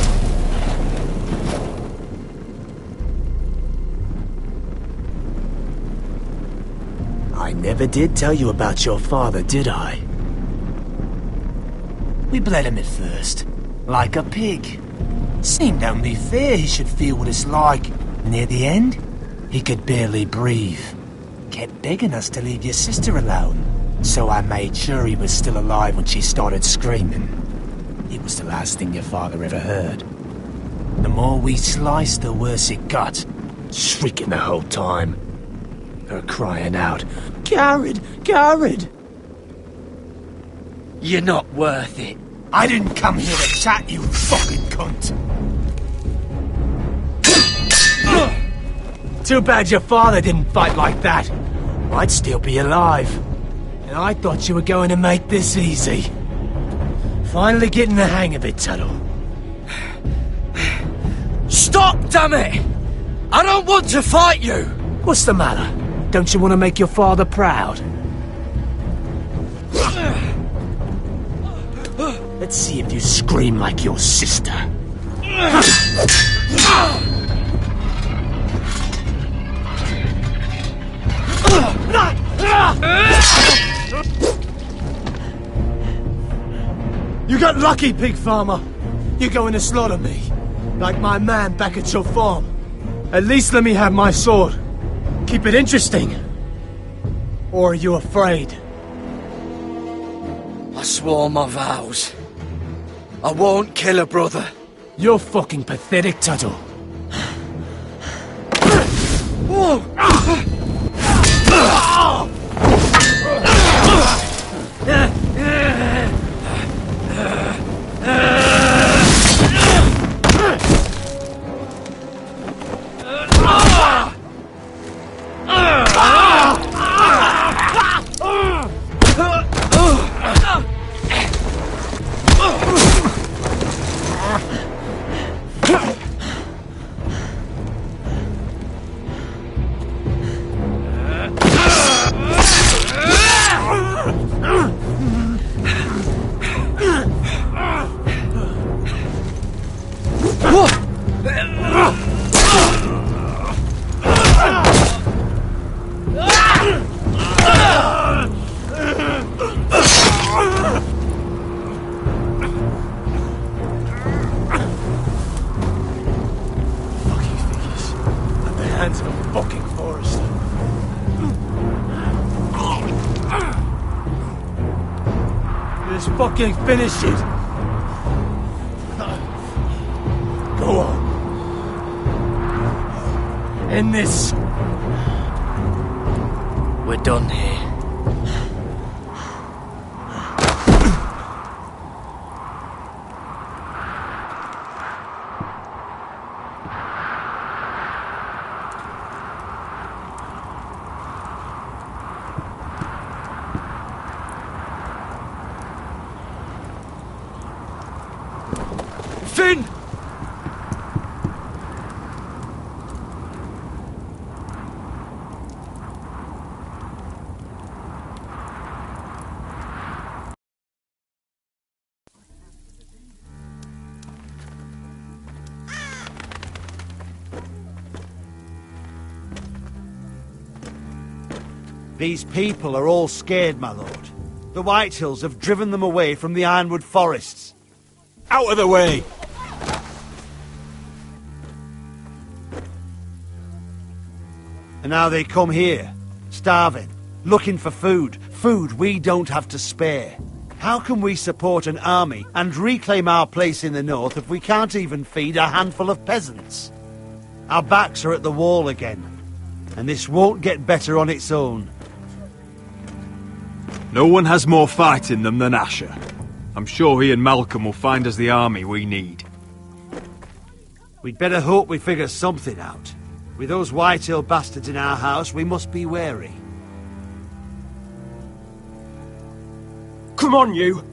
Speaker 13: I never did tell you about your father, did I? We bled him at first, like a pig. Seemed only fair he should feel what it's like. Near the end, he could barely breathe. Kept begging us to leave your sister alone. So I made sure he was still alive when she started screaming. It was the last thing your father ever heard. The more we sliced, the worse it got. Shrieking the whole time. Her crying out, "Garrett! Garrett!"
Speaker 12: You're not worth it.
Speaker 13: I didn't come here to chat, you fucking cunt. Too bad your father didn't fight like that. I'd still be alive. And I thought you were going to make this easy. Finally getting the hang of it, Tuttle.
Speaker 12: Stop, damn it! I don't want to fight you!
Speaker 13: What's the matter? Don't you want to make your father proud? Let's see if you scream like your sister. You got lucky, pig farmer. You're going to slaughter me, like my man back at your farm. At least let me have my sword. Keep it interesting. Or are you afraid?
Speaker 12: I swore my vows. I won't kill a brother.
Speaker 13: You're fucking pathetic, Tuttle. Finish it. Go on. End this.
Speaker 12: We're done here.
Speaker 20: Finn!
Speaker 19: These people are all scared, my lord. The Whitehills have driven them away from the Ironwood forests.
Speaker 13: Out of the way!
Speaker 19: And now they come here, starving, looking for food. Food we don't have to spare. How can we support an army and reclaim our place in the north if we can't even feed a handful of peasants? Our backs are at the wall again, and this won't get better on its own.
Speaker 20: No one has more fight in them than Asher. I'm sure he and Malcolm will find us the army we need.
Speaker 19: We'd better hope we figure something out. With those Whitehill bastards in our house, we must be wary.
Speaker 9: Come on, you!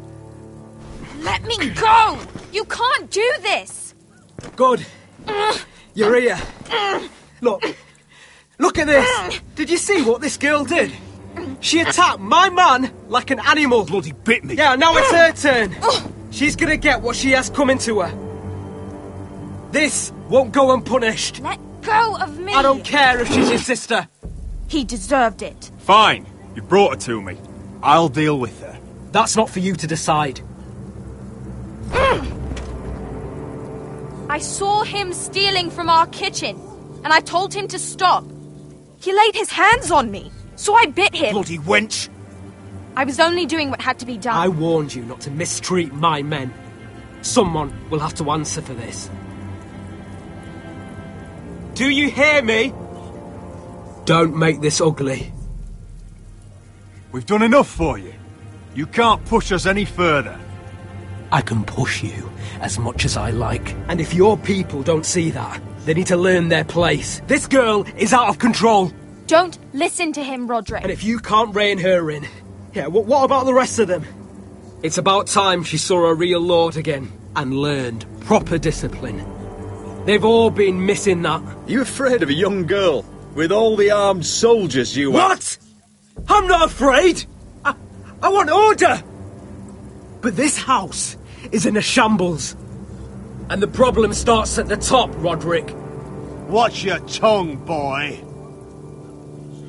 Speaker 14: Let me go! You can't do this!
Speaker 9: Good. You're here. Look at this! Did you see what this girl did? She attacked my man like an animal.
Speaker 19: Bloody bit me.
Speaker 9: Yeah, now it's her turn. She's gonna get what she has coming to her. This won't go unpunished.
Speaker 14: Let go of me!
Speaker 9: I don't care if she's your sister.
Speaker 14: He deserved it.
Speaker 20: Fine. You brought her to me. I'll deal with her.
Speaker 9: That's not for you to decide.
Speaker 14: I saw him stealing from our kitchen, and I told him to stop. He laid his hands on me, so I bit him.
Speaker 19: Bloody wench!
Speaker 14: I was only doing what had to be done.
Speaker 9: I warned you not to mistreat my men. Someone will have to answer for this. Do you hear me? Don't make this ugly.
Speaker 20: We've done enough for you. You can't push us any further.
Speaker 9: I can push you as much as I like. And if your people don't see that, they need to learn their place. This girl is out of control.
Speaker 14: Don't listen to him, Roderick.
Speaker 9: And if you can't rein her in, yeah, what about the rest of them? It's about time she saw a real lord again and learned proper discipline. They've all been missing that.
Speaker 18: You afraid of a young girl with all the armed soldiers you are?
Speaker 9: What? I'm not afraid! I want order! But this house is in a shambles. And the problem starts at the top, Roderick.
Speaker 19: Watch your tongue, boy.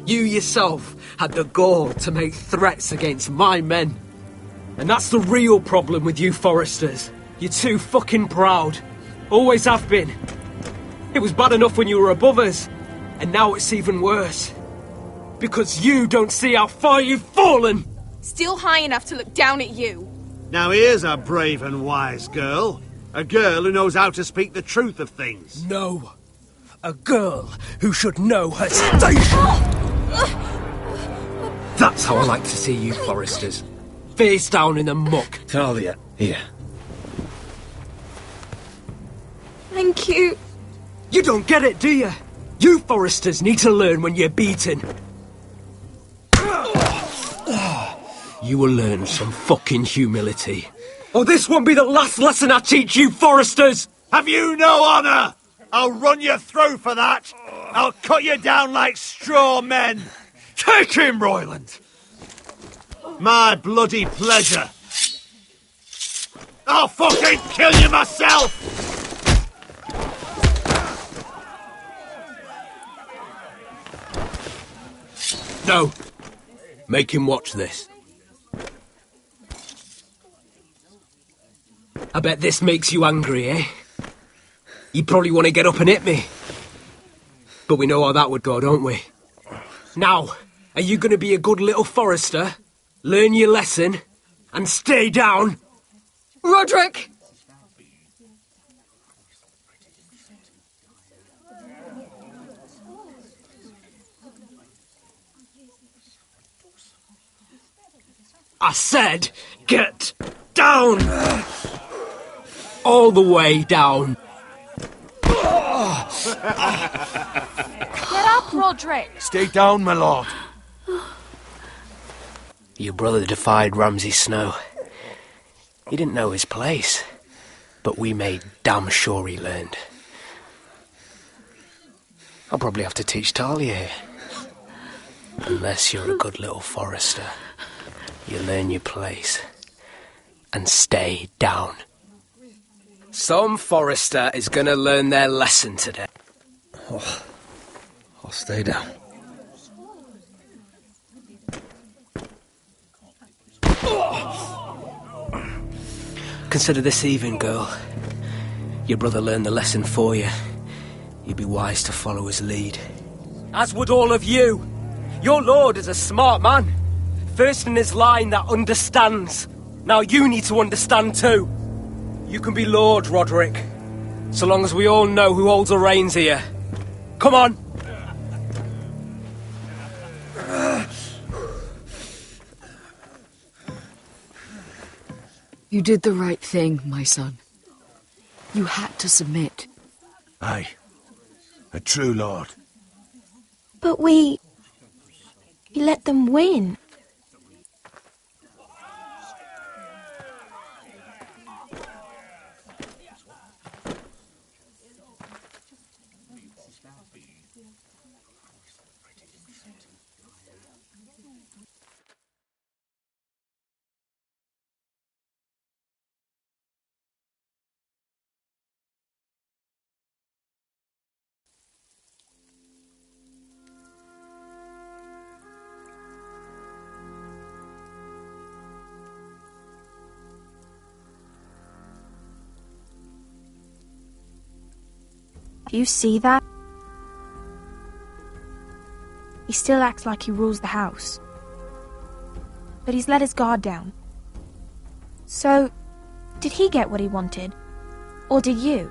Speaker 9: You yourself had the gall to make threats against my men. And that's the real problem with you Foresters. You're too fucking proud. Always have been. It was bad enough when you were above us. And now it's even worse. Because you don't see how far you've fallen!
Speaker 14: Still high enough to look down at you.
Speaker 19: Now here's a brave and wise girl. A girl who knows how to speak the truth of things.
Speaker 9: No. A girl who should know her station. That's how I like to see you Foresters. Face down in the muck.
Speaker 18: Talia, here.
Speaker 14: Thank you.
Speaker 9: You don't get it, do you? You Foresters need to learn when you're beaten. You will learn some fucking humility. Or this won't be the last lesson I teach you, Foresters!
Speaker 19: Have you no honour? I'll run your throat for that. I'll cut you down like straw men.
Speaker 18: Take him, Royland!
Speaker 19: My bloody pleasure. I'll fucking kill you myself!
Speaker 9: No. Make him watch this. I bet this makes you angry, eh? You probably want to get up and hit me. But we know how that would go, don't we? Now, are you going to be a good little Forester, learn your lesson, and stay down?
Speaker 14: Roderick!
Speaker 9: I said, get down! All the way down.
Speaker 14: Get up, Roderick!
Speaker 13: Stay down, my lord.
Speaker 2: Your brother defied Ramsay Snow. He didn't know his place, but we made damn sure he learned. I'll probably have to teach Talia here. Unless you're a good little Forester. You learn your place. And stay down.
Speaker 9: Some Forester is gonna learn their lesson today.
Speaker 18: Oh, I'll stay down.
Speaker 2: Consider this even, girl. Your brother learned the lesson for you. You'd be wise to follow his lead.
Speaker 9: As would all of you. Your lord is a smart man. First in his line that understands. Now you need to understand too. You can be Lord, Roderick. So long as we all know who holds the reins here. Come on!
Speaker 4: You did the right thing, my son. You had to submit.
Speaker 7: Aye. A true lord.
Speaker 1: But we let them win. Do you see that? He still acts like he rules the house. But he's let his guard down. So, did he get what he wanted? Or did you?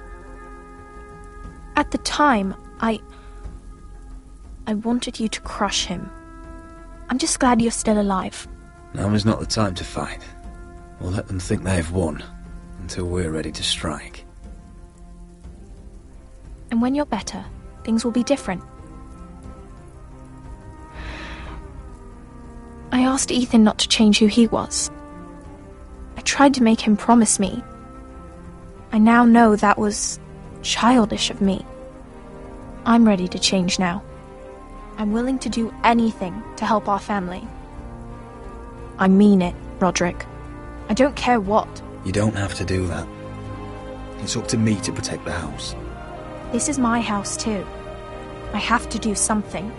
Speaker 1: At the time, I wanted you to crush him. I'm just glad you're still alive.
Speaker 16: Now is not the time to fight. We'll let them think they have won, until we're ready to strike.
Speaker 1: And when you're better, things will be different. I asked Ethan not to change who he was. I tried to make him promise me. I now know that was childish of me. I'm ready to change now. I'm willing to do anything to help our family. I mean it, Roderick. I don't care what.
Speaker 16: You don't have to do that. It's up to me to protect the house.
Speaker 1: This is my house too. I have to do something.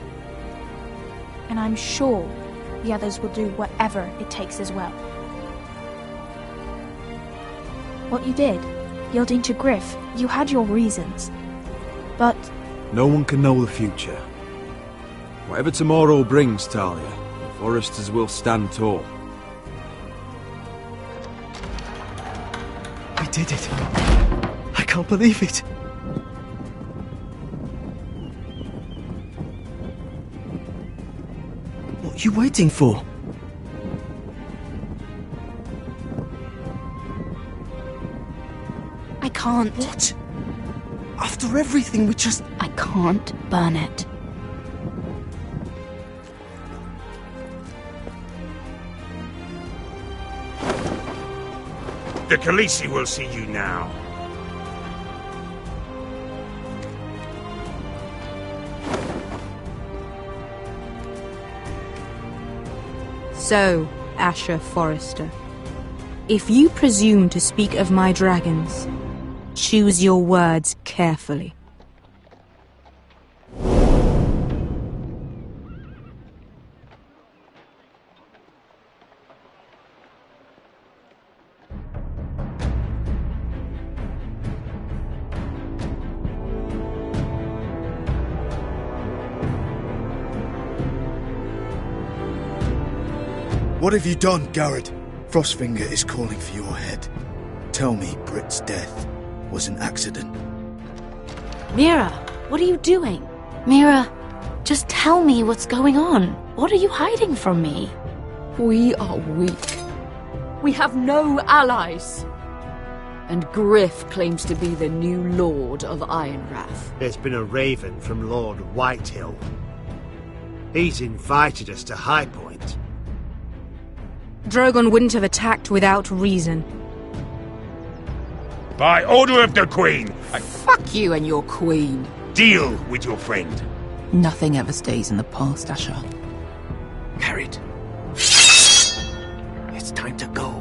Speaker 1: And I'm sure the others will do whatever it takes as well. What you did, yielding to Griff, you had your reasons. But
Speaker 18: no one can know the future. Whatever tomorrow brings, Talia, the Foresters will stand tall.
Speaker 2: We did it. I can't believe it. What are you waiting for?
Speaker 1: I can't.
Speaker 2: What? After everything we just...
Speaker 15: I can't burn it.
Speaker 23: The Khaleesi will see you now.
Speaker 17: So, Asher Forrester, if you presume to speak of my dragons, choose your words carefully.
Speaker 11: What have you done, Garrett? Frostfinger is calling for your head. Tell me Britt's death was an accident.
Speaker 15: Mira, what are you doing? Mira, just tell me what's going on. What are you hiding from me?
Speaker 4: We are weak. We have no allies. And Griff claims to be the new Lord of Ironrath.
Speaker 19: There's been a raven from Lord Whitehill. He's invited us to High Point.
Speaker 17: Drogon wouldn't have attacked without reason.
Speaker 23: By order of the Queen,
Speaker 5: Fuck you and your queen.
Speaker 23: Deal with your friend.
Speaker 5: Nothing ever stays in the past, Asher.
Speaker 2: Carried. It's time to go.